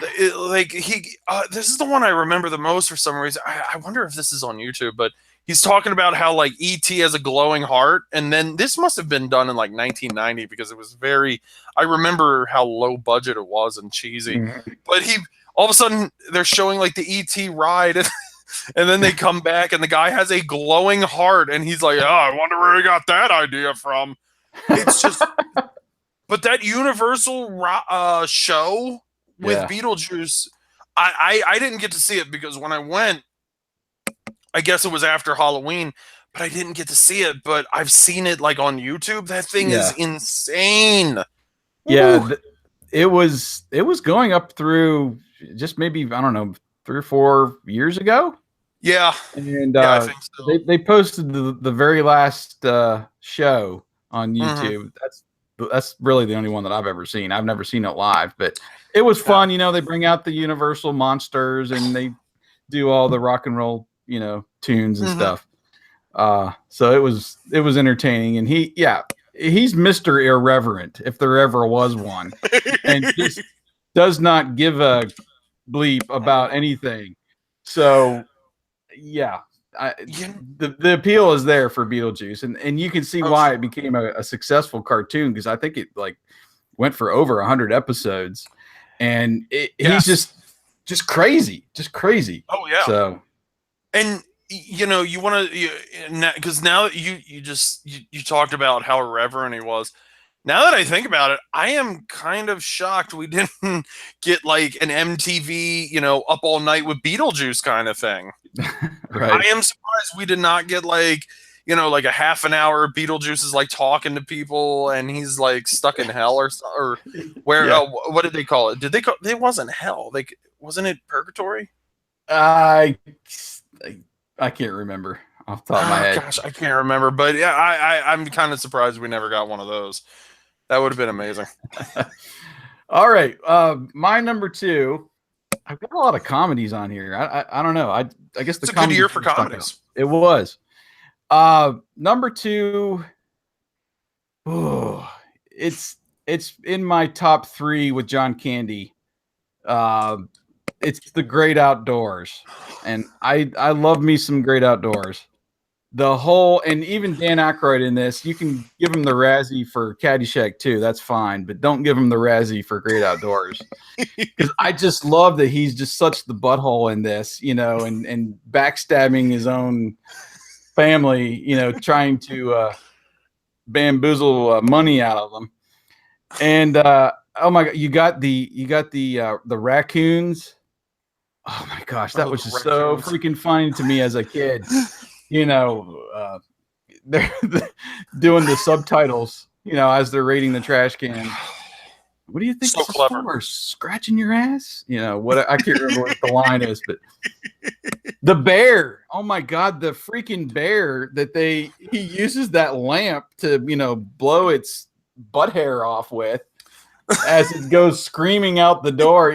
this is the one I remember the most for some reason. I wonder if this is on YouTube, but he's talking about how like ET has a glowing heart, and then this must have been done in like 1990 because it was very. I remember how low budget it was and cheesy, Mhm. but he all of a sudden they're showing like the ET ride, And then they come back, and the guy has a glowing heart, and he's like, "Oh, I wonder where he got that idea from." It's just, but that Universal show with Yeah. Beetlejuice, I didn't get to see it because when I went, I guess it was after Halloween, but I didn't get to see it. But I've seen it like on YouTube. That thing is Yeah. insane. Yeah. Woo. It was going up through just maybe, I don't know, 3 or 4 years ago. Yeah, And yeah, I think so. they posted the very last show on Hmm. YouTube. That's really the only one that I've ever seen. I've never seen it live, but it was Yeah. fun. They bring out the Universal monsters and they do all the rock and roll, tunes and Hmm. stuff. So it was entertaining, and he's Mr. Irreverent if there ever was one, and just does not give a bleep about anything. So yeah, You, the appeal is there for Beetlejuice, and you can see oh, why it sure. became a successful cartoon, because I think it like went for over 100 episodes, and he's Yes. just crazy, Oh, yeah. So And you want to, because now that you talked about how irreverent he was. Now that I think about it, I am kind of shocked we didn't get like an MTV, up all night with Beetlejuice kind of thing. I right, am surprised we did not get like, like a half an hour Beetlejuice is like talking to people and he's like stuck in hell or where, yeah. what did they call it? Did they call it wasn't hell. Wasn't it purgatory? I I can't remember off the top of my Oh head. gosh, I can't remember, but yeah, I'm kind of surprised we never got one of those. That would have been amazing. All right, my number two. I've got a lot of comedies on here. I don't know. I guess the It's a good comedy year for stuck out. comedies. It was. Number two. Oh, it's in my top three with John Candy. Uh, it's The Great Outdoors, and I love me some Great Outdoors. The whole, and even Dan Aykroyd in this, you can give him the Razzie for Caddyshack too. That's fine, but don't give him the Razzie for Great Outdoors, because I just love that he's just such the butthole in this, and backstabbing his own family, trying to bamboozle money out of them. And oh my god, you got the raccoons. Oh my gosh, that Oh, was the just so raccoons. freaking funny to me as a kid. You know, they're doing the subtitles, as they're raiding the trash can. What do you think So this is clever. for? Scratching your ass? What, I can't remember what the line is, but the bear. Oh my god, the freaking bear that he uses that lamp to, blow its butt hair off with as it goes screaming out the door,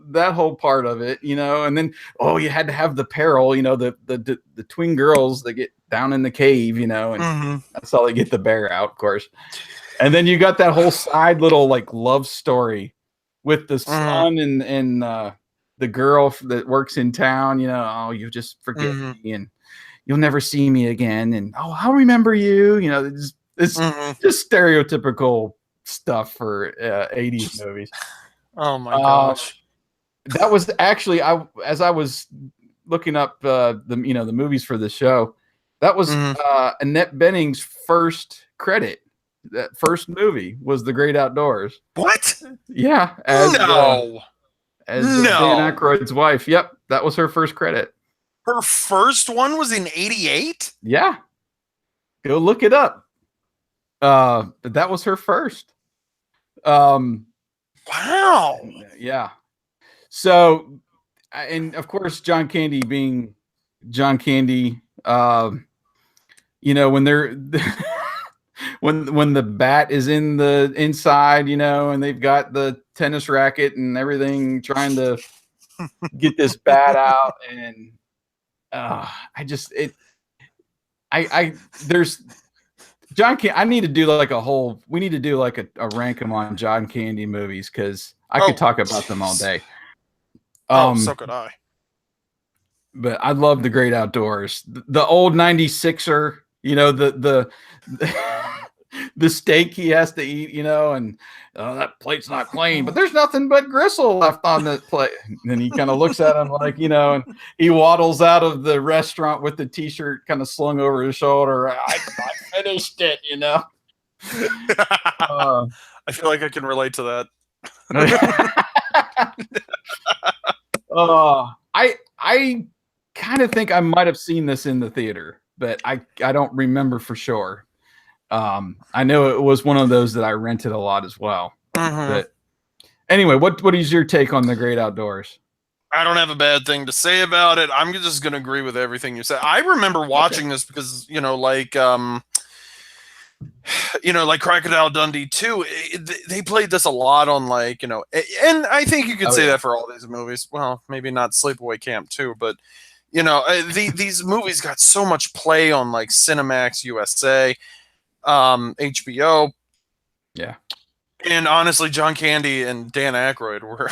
that whole part of it, and then you had to have the peril, the twin girls that get down in the cave, and Mm-hmm. that's how they get the bear out, of course. And then you got that whole side little like love story with the Mm-hmm. son and the girl that works in town, you just forget Mm-hmm. me and you'll never see me again, and I'll remember you, it's Mm-hmm. just stereotypical stuff for 80s movies. Oh my Um, gosh. that was actually, as I was looking up the movies for the show, that was Mm-hmm. Annette Bening's first credit. That first movie was The Great Outdoors. What? Yeah, No. as Dan No. Aykroyd's wife. Yep, that was her first credit. Her first one was in 88? Yeah, go look it up. But that was her first. Um, Wow. yeah. So, and of course, John Candy being John Candy. When they're when the bat is in the inside, and they've got the tennis racket and everything, trying to get this bat out, and I just it I there's John Candy. I need to do like we need to do like a rank 'em on John Candy movies, because I could Oh, talk about them all day. oh, so could I. But I love The Great Outdoors. The old 96er, the the steak he has to eat, and that plate's not clean, but there's nothing but gristle left on the plate. And then he kind of looks at him like, and he waddles out of the restaurant with the t-shirt kind of slung over his shoulder. I finished it, I feel like I can relate to that. I kind of think I might have seen this in the theater, but I don't remember for sure. I know it was one of those that I rented a lot as well. But anyway, what is your take on The Great Outdoors? I don't have a bad thing to say about it. I'm just going to agree with everything you said. I remember watching this because, like Crocodile Dundee 2, they played this a lot on and I think you could say that for all these movies. Well, maybe not Sleepaway Camp 2, but these movies got so much play on Cinemax USA, HBO. Yeah. And honestly, John Candy and Dan Aykroyd were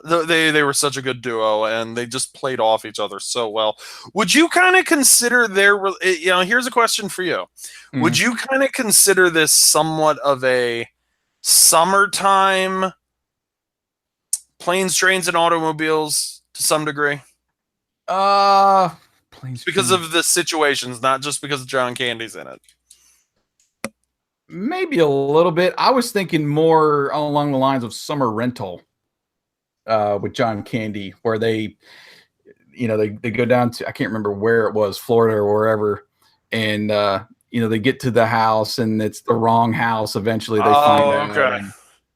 they were such a good duo, and they just played off each other so well. Would you kind of consider here's a question for you. Mm-hmm. Would you kind of consider this somewhat of a summertime Planes, Trains, and Automobiles to some degree? Because of the situations, not just because John Candy's in it. Maybe a little bit. I was thinking more along the lines of Summer Rental with John Candy, where they go down to, I can't remember where it was, Florida or wherever, and they get to the house and it's the wrong house. Eventually, they find out. Okay. And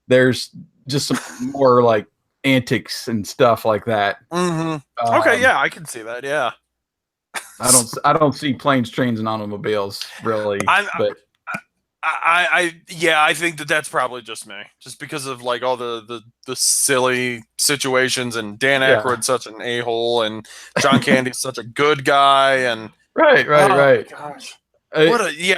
there's just some more antics and stuff like that. Mm-hmm. Okay, yeah, I can see that. Yeah. I don't see Planes, Trains, and Automobiles really, but I think that's probably just me, just because of all the silly situations, and Dan Aykroyd's such an a-hole, and John Candy's such a good guy, and right. My gosh, you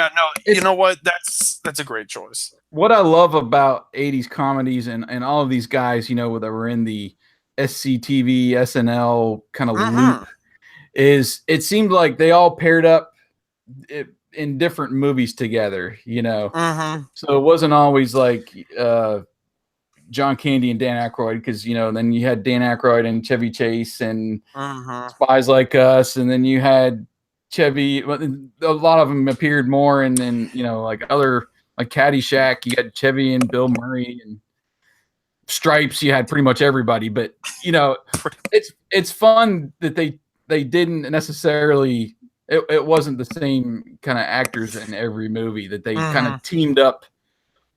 know what? That's a great choice. What I love about 80s comedies and all of these guys, that were in the SCTV, SNL kind of loop, is it seemed like they all paired up in different movies together, So it wasn't always John Candy and Dan Aykroyd, because then you had Dan Aykroyd and Chevy Chase and Spies Like Us, and then you had Chevy. A lot of them appeared more, and then other Caddyshack, you got Chevy and Bill Murray, and Stripes, you had pretty much everybody. But it's fun that they didn't necessarily. It wasn't the same kind of actors in every movie, that they kind of teamed up.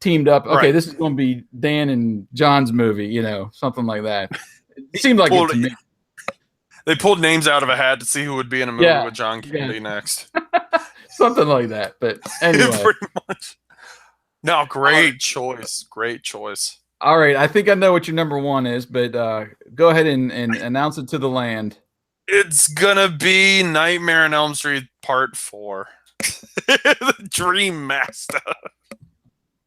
Okay, this is going to be Dan and John's movie, something like that. It seemed like it to me. They pulled names out of a hat to see who would be in a movie with John Candy next. Something like that. But anyway. Pretty much. No, great choice. Great choice. All right, I think I know what your number one is, but go ahead and announce it to the land. It's gonna be Nightmare on Elm Street Part 4. The Dream Master.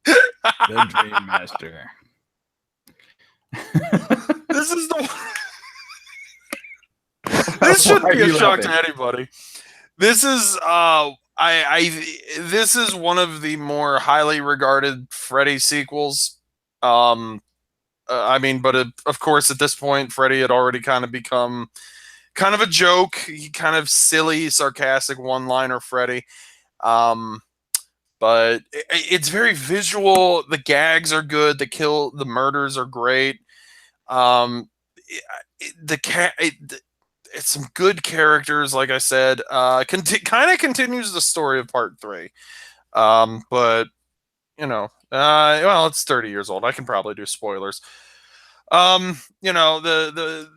The Dream Master. This is the This shouldn't be a shock to anybody. This is this is one of the more highly regarded Freddy sequels. But of course at this point Freddy had already kind of become kind of a joke, kind of silly, sarcastic one-liner Freddy. But it's very visual. The gags are good. The murders are great. It's some good characters, like I said. Kind of continues the story of Part 3. But it's 30 years old. I can probably do spoilers. The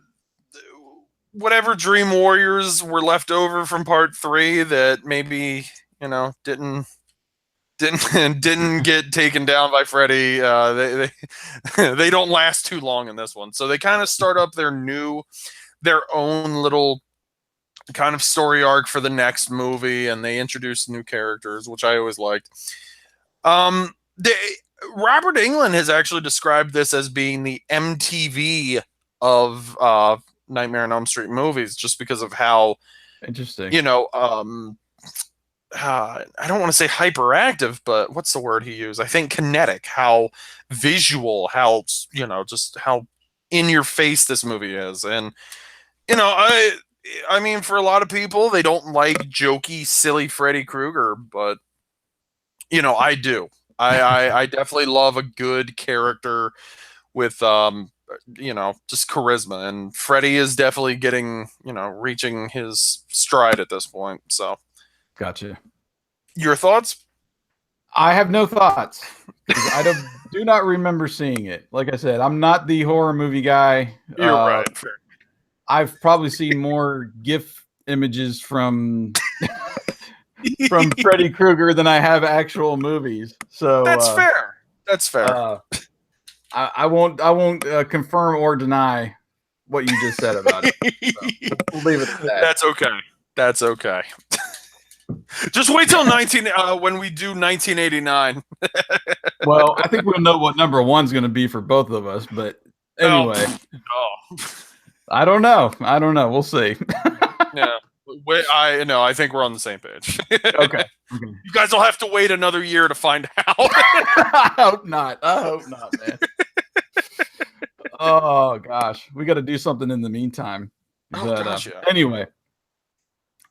whatever Dream Warriors were left over from Part 3 that maybe didn't get taken down by Freddy. They don't last too long in this one, so they kind of start up their own little kind of story arc for the next movie, and they introduce new characters, which I always liked. Robert Englund has actually described this as being the MTV of Nightmare on Elm Street movies, just because of how interesting, I don't want to say hyperactive, but what's the word he used? I think kinetic. How visual, how just how in your face this movie is, and you know, I mean, for a lot of people, they don't like jokey, silly Freddy Krueger, but I do. I definitely love a good character with just charisma, and Freddy is definitely getting reaching his stride at this point. So, Gotcha. your thoughts? I have no thoughts. Do not remember seeing it. Like I said, I'm not the horror movie guy. You're right. Fair. I've probably seen more GIF images from Freddy Krueger than I have actual movies. So that's fair. That's fair. I won't confirm or deny what you just said about it. So we'll leave it at that. That's okay. That's okay. Just wait till when we do 1989. Well, I think we'll know what number one's going to be for both of us. But anyway, I don't know. We'll see. Yeah. I think we're on the same page. Okay. You guys will have to wait another year to find out. I hope not, man. Oh gosh, we got to do something in the meantime. Anyway,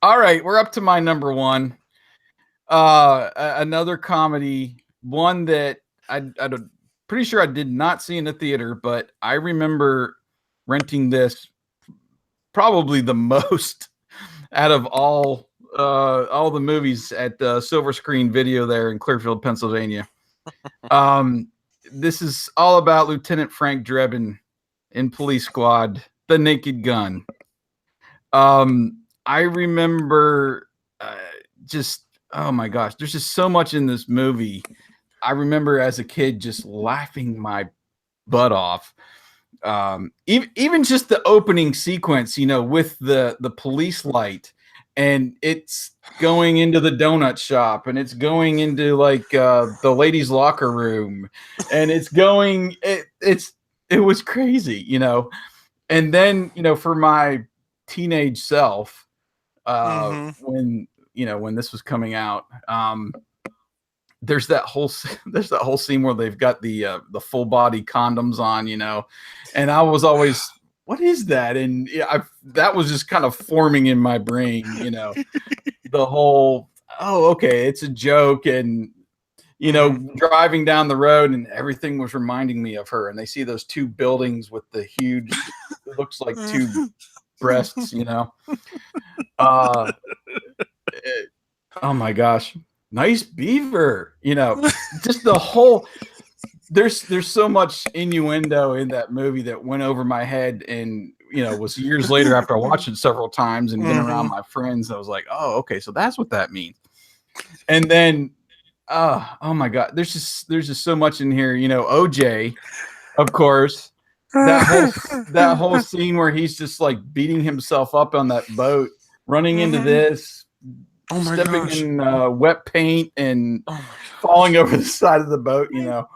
all right, we're up to my number one. Another comedy, one that I'm pretty sure I did not see in the theater, but I remember renting this probably the most out of all the movies at Silver Screen Video there in Clearfield, Pennsylvania. This is all about Lieutenant Frank Drebin in Police Squad, The Naked Gun. I remember oh my gosh, there's just so much in this movie. I remember as a kid just laughing my butt off. Even just the opening sequence, with the police light, and it's going into the donut shop, and it's going into like the ladies' locker room, and it was crazy, and then for my teenage self, when this was coming out, there's that whole scene where they've got the full body condoms on, and I was always, what is that? And that was just kind of forming in my brain, the whole, oh, okay, it's a joke. And, driving down the road and everything was reminding me of her. And they see those two buildings with the huge, it looks like two breasts, oh my gosh. Nice beaver, just the whole, there's so much innuendo in that movie that went over my head, and was years later after I watched it several times and been around my friends, I was like, oh, okay, so that's what that means. And then oh my god, there's just so much in here, OJ, of course, that whole scene where he's just like beating himself up on that boat, running into this, stepping in wet paint and falling over the side of the boat, and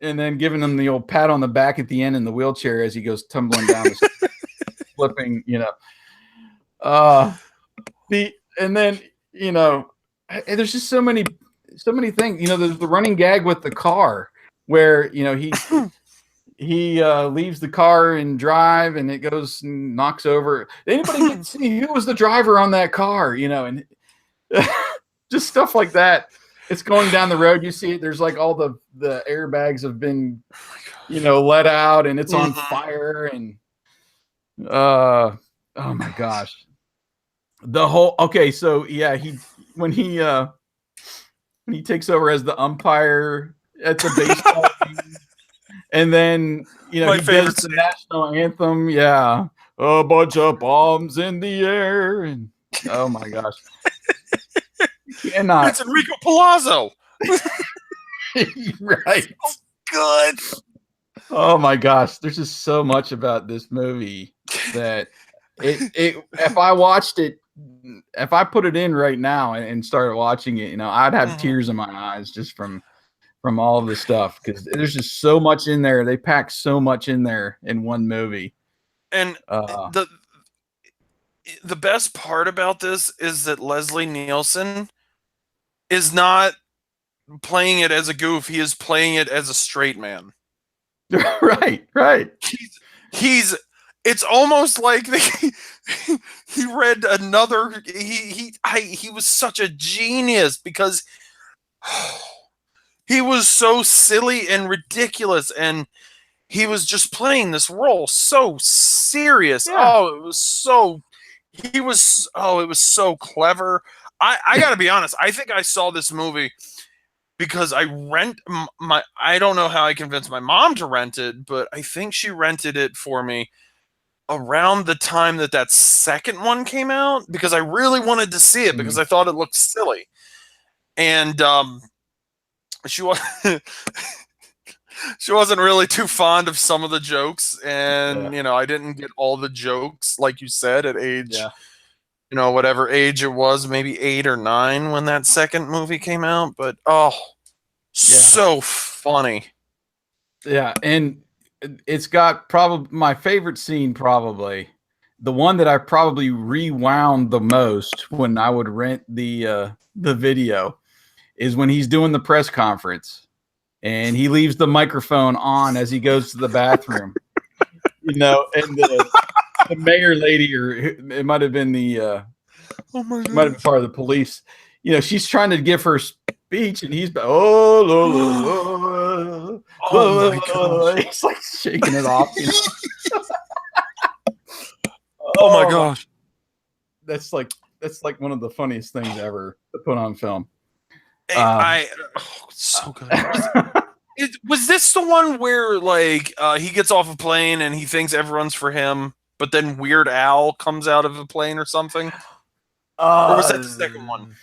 then giving him the old pat on the back at the end in the wheelchair as he goes tumbling down, flipping, and then there's just so many things, there's the running gag with the car where he leaves the car and drive, and it goes and knocks over. Anybody can see who was the driver on that car, and just stuff like that. It's going down the road. You see it. There's like all the airbags have been, let out, and it's on fire. And oh my gosh, the whole. Okay, so yeah, when he takes over as the umpire at the baseball game. And then, he does the national anthem. Yeah. A bunch of bombs in the air. And oh my gosh. It's Enrico Palazzo. Right. Oh, good. Oh my gosh. There's just so much about this movie that if I watched it, if I put it in right now and started watching it, I'd have tears in my eyes just from all of the stuff, because there's just so much in there. They pack so much in there in one movie. And the best part about this is that Leslie Nielsen is not playing it as a goof. He is playing it as a straight man. Right, right. He's it's almost like he read another he was such a genius because he was so silly and ridiculous, and he was just playing this role so serious. Yeah. It was so clever. I gotta be honest, I think I saw this movie because I don't know how I convinced my mom to rent it, but I think she rented it for me around the time that second one came out because I really wanted to see it because I thought it looked silly. And she was she wasn't really too fond of some of the jokes, and I didn't get all the jokes like you said at age whatever age it was, maybe 8 or 9 when that second movie came out, but so funny. Yeah, and it's got probably my favorite scene, probably the one that I probably rewound the most when I would rent the video, is when he's doing the press conference and he leaves the microphone on as he goes to the bathroom. And the mayor lady, or it might have been the might have been part of the police. She's trying to give her speech, and he's oh my gosh. He's like shaking it off. Oh my gosh, that's like one of the funniest things ever to put on film. So good. Was this the one where he gets off a plane and he thinks everyone's for him, but then Weird Al comes out of a plane or something? Or was that the second one?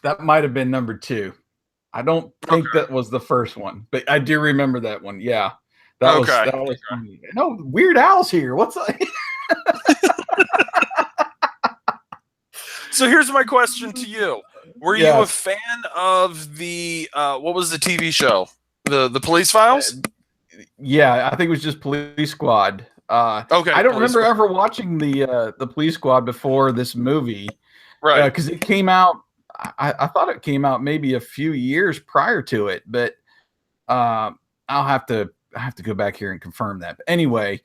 That might have been number 2. I don't think that was the first one, but I do remember that one. Yeah, that was funny. No, Weird Al's here. What's up? So here's my question to you: were you a fan of the what was the TV show? The Police Files? Yeah, I think it was just Police Squad. Okay, I don't remember ever watching the Police Squad before this movie, right? Because it came out. I thought it came out maybe a few years prior to it, but I have to go back here and confirm that. But anyway,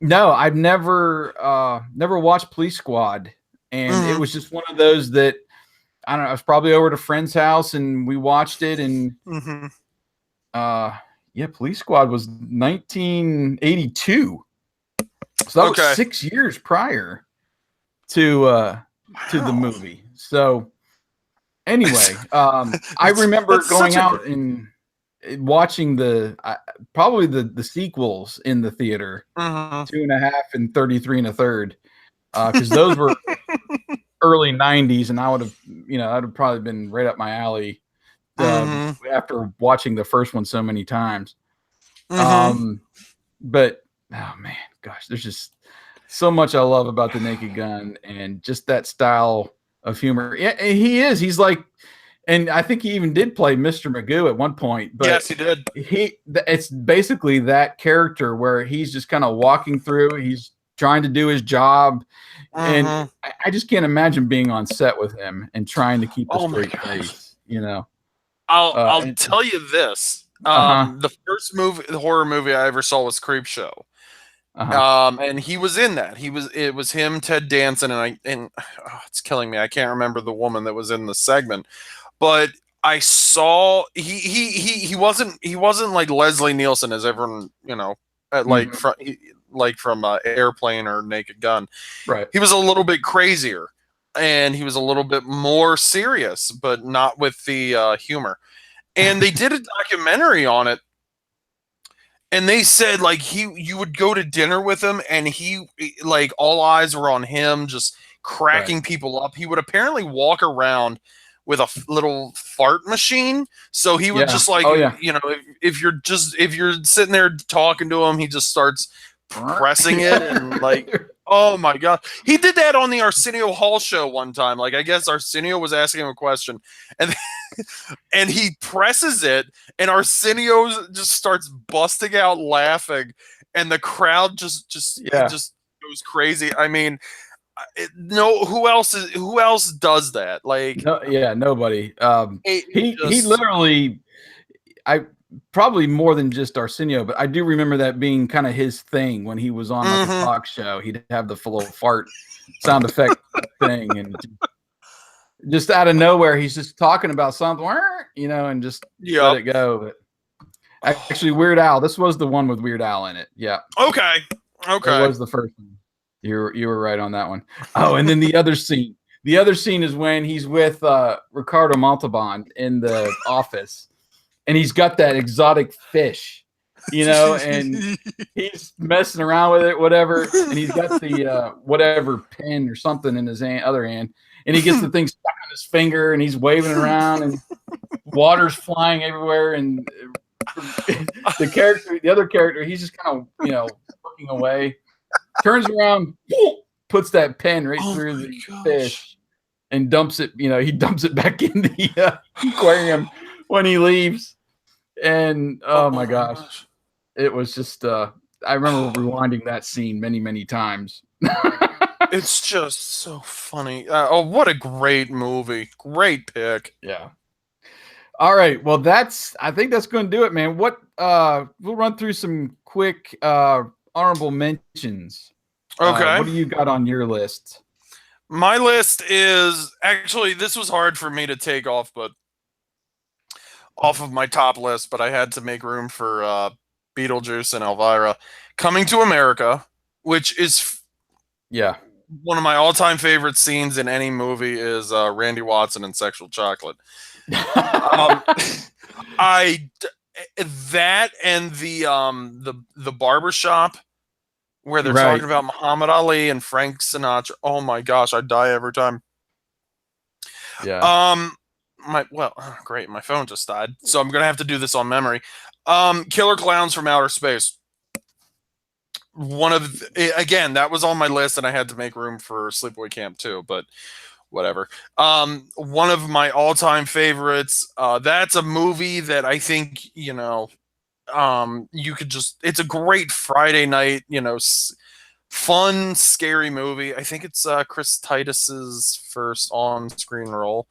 no, I've never watched Police Squad, and it was just one of those that I don't know. I was probably over at a friend's house and we watched it, and Police Squad was 1982, so that was 6 years prior to the movie. So. Anyway, I remember going out and watching probably the sequels in the theater, 2.5 and 33 1/3, because those were early 90s, and I would have, I'd have probably been right up my alley after watching the first one so many times. But oh man, gosh, there's just so much I love about the Naked Gun and just that style of humor. Yeah, he's like, and I think he even did play Mr. Magoo at one point. But yes, he did. It's basically that character where he's just kind of walking through. He's trying to do his job, and I just can't imagine being on set with him and trying to keep a straight face. I'll tell you this: the first horror movie I ever saw was Creepshow. And he was in that. It was him, Ted Danson, and it's killing me. I can't remember the woman that was in the segment, but I saw he wasn't like Leslie Nielsen as everyone from Airplane or Naked Gun. Right. He was a little bit crazier, and he was a little bit more serious, but not with the humor. And they did a documentary on it. And they said you would go to dinner with him, and he all eyes were on him, just cracking people up. He would apparently walk around with a little fart machine, so he would just if you're sitting there talking to him, he just starts pressing it and oh my god, he did that on the Arsenio Hall show one time. I guess Arsenio was asking him a question, and and he presses it, and Arsenio just starts busting out laughing, and the crowd just goes crazy. I mean, no, who else does that? Like, No, yeah, nobody. He just literally, I probably more than just Arsenio, but I do remember that being kind of his thing when he was on like a talk show. He'd have the full fart sound effect thing, and just out of nowhere, he's just talking about something, and just let it go. But actually, Weird Al. This was the one with Weird Al in it. Yeah. Okay. It was the first one. You were right on that one. Oh, and then the other scene. The other scene is when he's with Ricardo Montalban in the office, and he's got that exotic fish, and he's messing around with it, whatever. And he's got the whatever pen or something in his other hand, and he gets the thing stuck on his finger, and he's waving it around, and water's flying everywhere, and the other character, he's just kind of looking away, turns around, puts that pen right through the fish, and dumps it. He dumps it back in the aquarium when he leaves. And oh my gosh, it was just I remember rewinding that scene many, many times. It's just so funny. What a great movie. Great pick. Yeah. All right. Well, I think that's going to do it, man. We'll run through some quick honorable mentions. Okay. What do you got on your list? My list is actually, this was hard for me to take off of my top list, but I had to make room for Beetlejuice and Elvira. Coming to America, which is one of my all-time favorite scenes in any movie, is Randy Watson and Sexual Chocolate. That and the barbershop where they're talking about Muhammad Ali and Frank Sinatra. Oh my gosh, I die every time. Yeah. Great, my phone just died, so I'm gonna have to do this on memory. Killer Clowns from Outer Space. Again, that was on my list, and I had to make room for Sleepaway Camp too, but whatever. One of my all-time favorites. That's a movie that I think you could it's a great Friday night, fun, scary movie. I think it's Chris Titus's first on-screen role.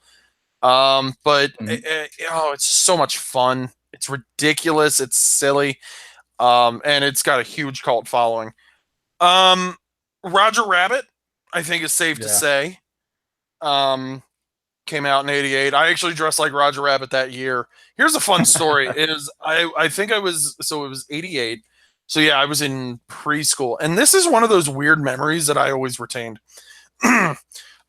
It's so much fun. It's ridiculous. It's silly. And it's got a huge cult following. Roger Rabbit, I think is safe to say. Came out in '88. I actually dressed like Roger Rabbit that year. Here's a fun story. I think it was '88. So yeah, I was in preschool, and this is one of those weird memories that I always retained. We're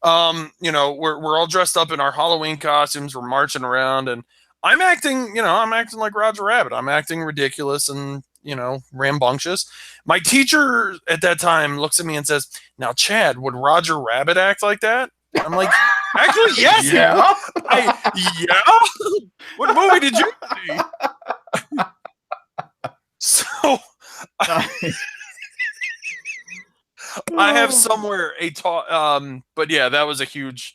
all dressed up in our Halloween costumes. We're marching around, and I'm acting like Roger Rabbit. I'm acting ridiculous and rambunctious. My teacher at that time looks at me and says, "Now, Chad, would Roger Rabbit act like that?" I'm like, actually, yes. Yeah. What movie did you see? So I have somewhere but yeah, that was a huge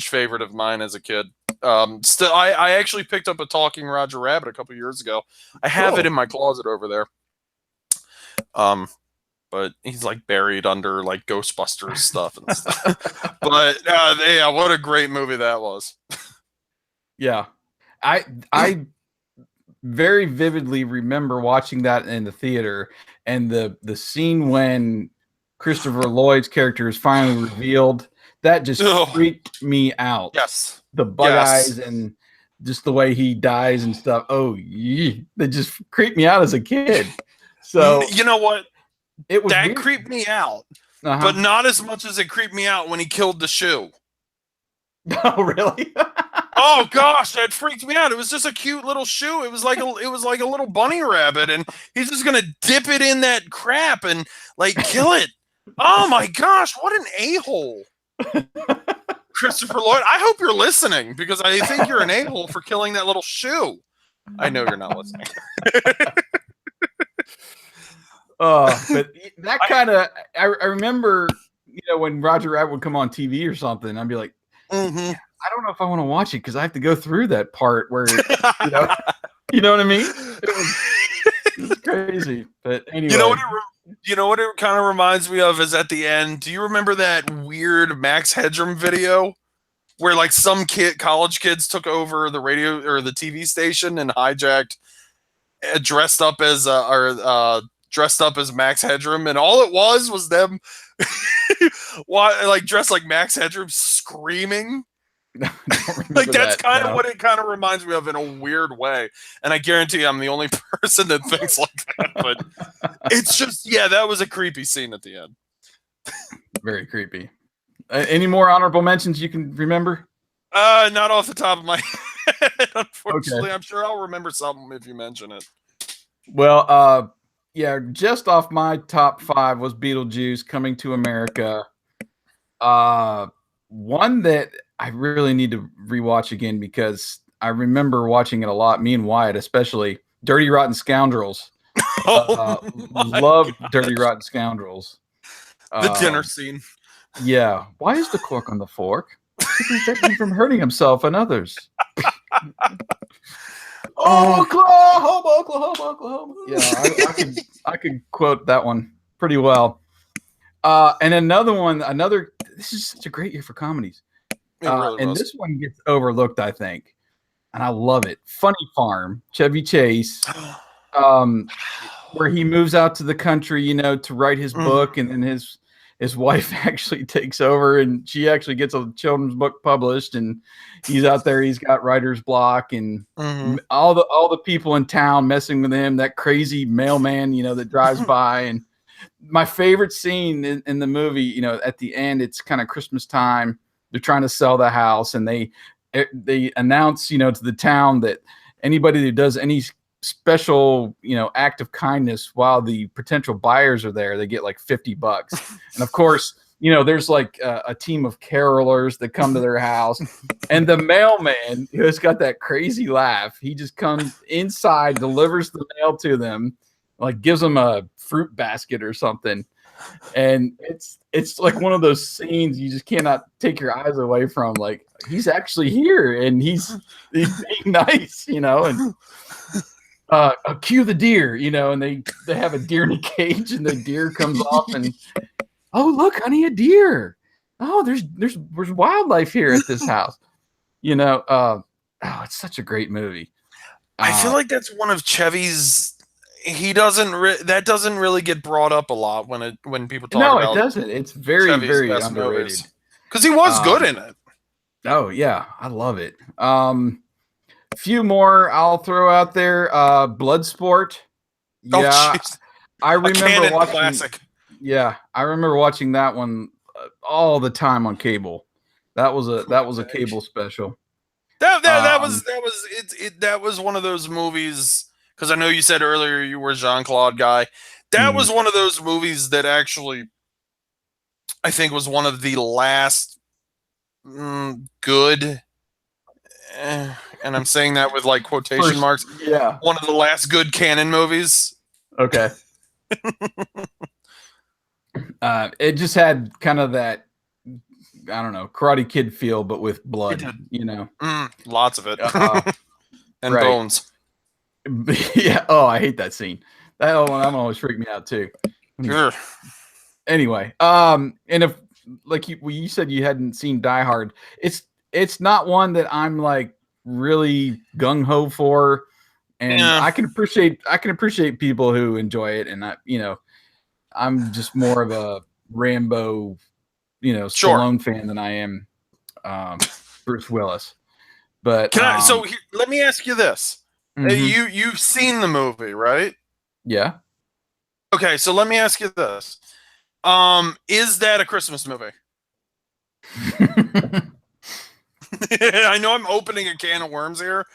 favorite of mine as a kid. Still, I actually picked up a talking Roger Rabbit a couple years ago. I have it in my closet over there. But he's like buried under like Ghostbusters stuff and stuff. But yeah, what a great movie that was. Yeah, I very vividly remember watching that in the theater, and the scene when Christopher Lloyd's character is finally revealed. That just freaked me out. Yes, the bug eyes and just the way he dies and stuff. Oh, that just creeped me out as a kid. So you know what? It was that creeped me out, but not as much as it creeped me out when he killed the shoe. Oh, really? Oh gosh, that freaked me out. It was just a cute little shoe. It was like a little bunny rabbit, and he's just gonna dip it in that crap and like kill it. Oh my gosh, what an a-hole. Christopher Lloyd, I hope you're listening, because I think you're an a-hole for killing that little shoe. I know you're not listening. But that kind of, I remember, when Roger Rabbit would come on TV or something, I'd be like, I don't know if I want to watch it because I have to go through that part where, you know what I mean? It was crazy. But anyway, You know what it kind of reminds me of is at the end. Do you remember that weird Max Headroom video where like some college kids took over the radio or the TV station and hijacked, dressed up as dressed up as Max Headroom, and all it was them, like dressed like Max Headroom, screaming. Like that's kind of what it kind of reminds me of in a weird way, and I guarantee I'm the only person that thinks like that. But it's just, yeah, that was a creepy scene at the end. Very creepy. Any more honorable mentions you can remember? Not off the top of my head, unfortunately. Okay. I'm sure I'll remember something if you mention it. Well, yeah, just off my top 5 was Beetlejuice, Coming to America. One that I really need to rewatch again because I remember watching it a lot. Me and Wyatt, especially, Dirty Rotten Scoundrels. Love Dirty Rotten Scoundrels. The dinner scene. Yeah. Why is the cork on the fork? To prevent him from hurting himself and others. Oklahoma. Yeah, I could quote that one pretty well. And another one, this is such a great year for comedies. Really and this one gets overlooked, I think. And I love it. Funny Farm, Chevy Chase, where he moves out to the country, you know, to write his book, and then his wife actually takes over, and she actually gets a children's book published, and he's out there, he's got writer's block, and all the people in town messing with him, that crazy mailman, you know, that drives by. And my favorite scene in the movie, you know, at the end, it's kind of Christmas time. They're trying to sell the house, and they announce, you know, to the town that anybody that does any special, you know, act of kindness while the potential buyers are there, they get like $50. And of course, you know, there's like a team of carolers that come to their house, and the mailman, who has got that crazy laugh, he just comes inside, delivers the mail to them, like gives them a fruit basket or something. And it's like one of those scenes you just cannot take your eyes away from. Like, he's actually here, and he's being nice, you know. And cue the deer, you know, and they have a deer in a cage, and the deer comes off, and oh, look, honey, a deer. Oh, there's wildlife here at this house, you know. It's such a great movie. I feel like that's one of Chevy's. He doesn't. That doesn't really get brought up a lot when people talk about. No, it doesn't. It's very Chevy's very underrated. Because he was good in it. Oh yeah, I love it. Few more I'll throw out there. Bloodsport. Yeah, I remember watching. Classic. Yeah, I remember watching that one all the time on cable. That was a cable special. That was one of those movies. Because I know you said earlier you were a Jean-Claude guy. That was one of those movies that actually, I think, was one of the last good, and I'm saying that with like quotation marks. Yeah. One of the last good canon movies. Okay. It just had kind of that, I don't know, Karate Kid feel, but with blood, you know. Lots of it. And bones. Yeah. Oh, I hate that scene. That always freaked me out too. Sure. Anyway, and if like you said you hadn't seen Die Hard, it's not one that I'm like really gung ho for, and I can appreciate people who enjoy it, and I'm just more of a Rambo, Stallone fan than I am Bruce Willis. But let me ask you this. You've seen the movie, right? Yeah. Okay, so let me ask you this. Is that a Christmas movie? I know I'm opening a can of worms here,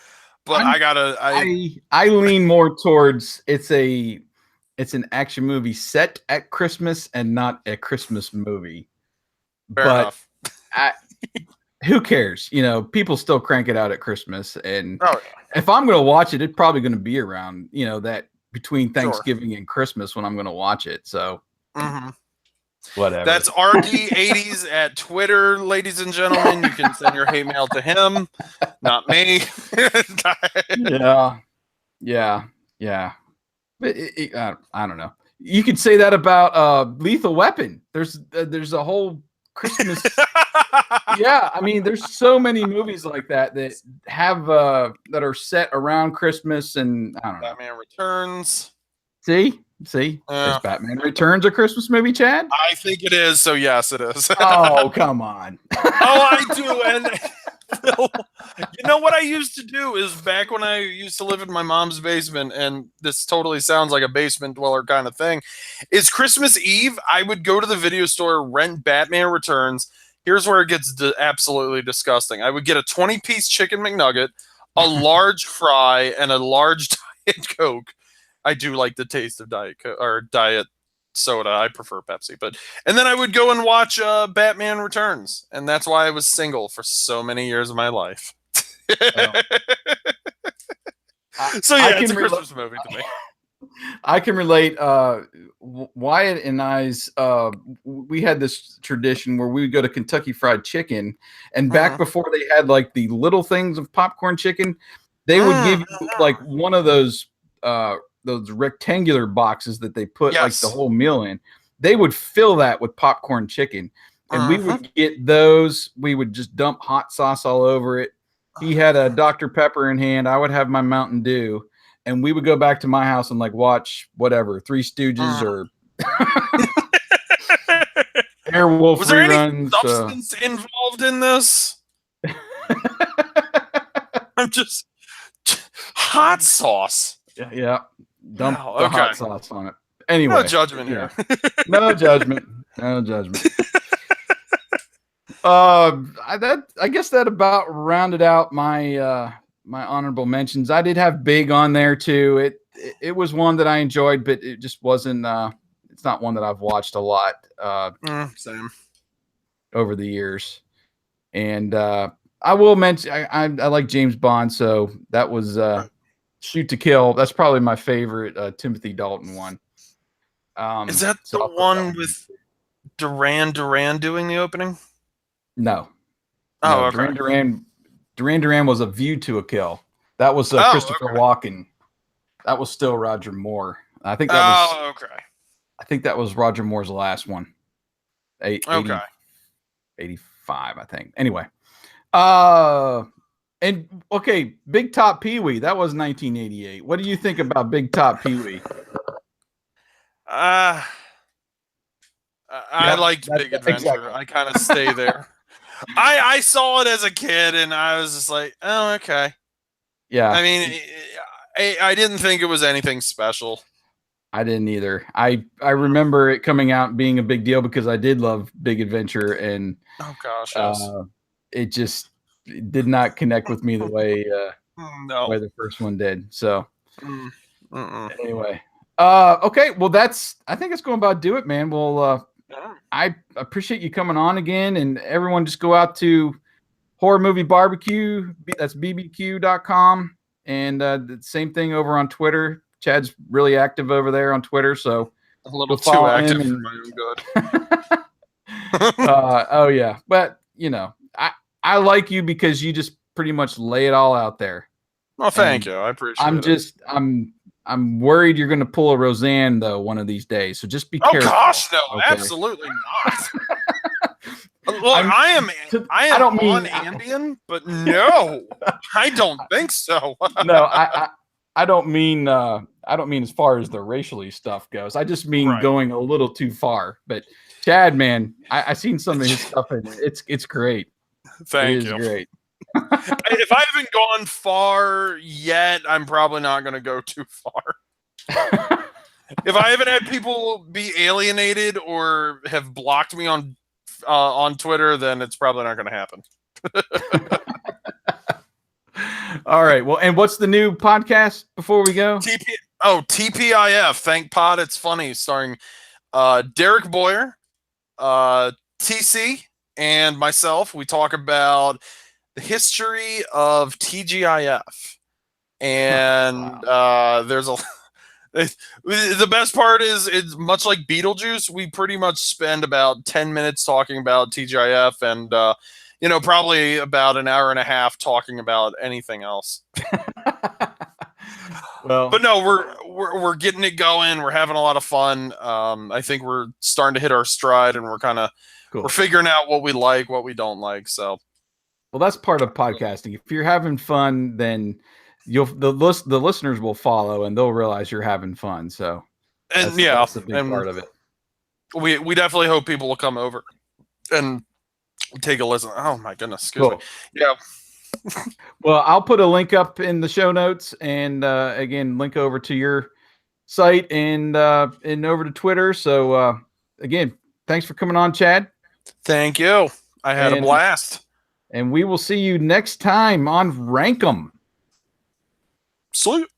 but I lean more towards it's an action movie set at Christmas and not a Christmas movie. Fair enough. Who cares? People still crank it out at Christmas, and if I'm going to watch it, it's probably going to be around, that between Thanksgiving and Christmas when I'm going to watch it. So whatever. That's RD80s at Twitter, ladies and gentlemen. You can send your hate mail to him, not me. Yeah. But I don't know. You could say that about Lethal Weapon. There's a whole Christmas. Yeah, I mean, there's so many movies like that have that are set around Christmas, and I don't know. Batman Returns. See, is Batman Returns a Christmas movie, Chad? I think it is. So yes, it is. Oh, come on. I do. And you know what I used to do is back when I used to live in my mom's basement, and this totally sounds like a basement dweller kind of thing, is Christmas Eve, I would go to the video store, rent Batman Returns. Here's where it gets absolutely disgusting. I would get a 20-piece chicken McNugget, a large fry, and a large Diet Coke. I do like the taste of Diet soda. I prefer Pepsi, and then I would go and watch Batman Returns, and that's why I was single for so many years of my life. Well, so yeah, it's a Christmas movie to me. I can relate. Wyatt and I's, we had this tradition where we would go to Kentucky Fried Chicken, and back before they had like the little things of popcorn chicken, they would give you like one of those rectangular boxes that they put like the whole meal in. They would fill that with popcorn chicken, and we would get those. We would just dump hot sauce all over it. He had a Dr. Pepper in hand. I would have my Mountain Dew. And we would go back to my house and like watch whatever, Three Stooges or Airwolf reruns. Was there any substance involved in this? I'm just hot sauce. Yeah. Dump the hot sauce on it. Anyway. No judgment here. No judgment. No judgment. I guess that about rounded out my my honorable mentions. I did have Big on there too. It was one that I enjoyed, but it just wasn't. It's not one that I've watched a lot. Same. Over the years, and I will mention I like James Bond, so that was Shoot to Kill. That's probably my favorite Timothy Dalton one. Is that the one with Duran doing the opening? No. Oh, okay. Duran Duran was A View to a Kill. That was Christopher Walken. That was still Roger Moore. I think that was. Okay. I think that was Roger Moore's last one. 85, I think. Anyway, and okay, Big Top Pee Wee. That was 1988. What do you think about Big Top Pee Wee? I liked Big Adventure. Exactly. I kind of stay there. I saw it as a kid, and I was just like, oh, okay. Yeah. I mean, I didn't think it was anything special. I didn't either. I remember it coming out and being a big deal because I did love Big Adventure, and it just did not connect with me the way way the first one did. So anyway, okay. Well, I think it's going to about do it, man. Well, I appreciate you coming on again, and everyone just go out to Horror Movie Barbecue. That's bbq.com, and the same thing over on Twitter. Chad's really active over there on Twitter, so a little too active for my own good. Oh yeah, but you know, I like you because you just pretty much lay it all out there. Well, thank you. I appreciate it. I'm worried you're going to pull a Roseanne though one of these days. So just be careful. Oh gosh, no, okay? Absolutely not. Look, I am on Ambien, but no, I don't think so. No, I don't mean as far as the racially stuff goes. I just mean going a little too far. But Chad, man, I seen some of his stuff and it's great. Thank you. Great. If I haven't gone far yet, I'm probably not going to go too far. If I haven't had people be alienated or have blocked me on Twitter, then it's probably not going to happen. All right. Well, and what's the new podcast before we go? TPIF. Thank Pod. It's funny. Starring Derek Boyer, TC, and myself. We talk about the history of TGIF, and there's the best part is it's much like Beetlejuice. We pretty much spend about 10 minutes talking about TGIF, and probably about an hour and a half talking about anything else. Well, but no, we're getting it going. We're having a lot of fun. I think we're starting to hit our stride, and we're kind of we're figuring out what we like, what we don't like. So, well, that's part of podcasting. If you're having fun, then the listeners will follow, and they'll realize you're having fun. So, that's a big part of it. We definitely hope people will come over and take a listen. Oh my goodness, excuse me. Yeah. Well, I'll put a link up in the show notes, and again, link over to your site and over to Twitter. So again, thanks for coming on, Chad. Thank you. I had a blast. And we will see you next time on Rank 'em. Salute.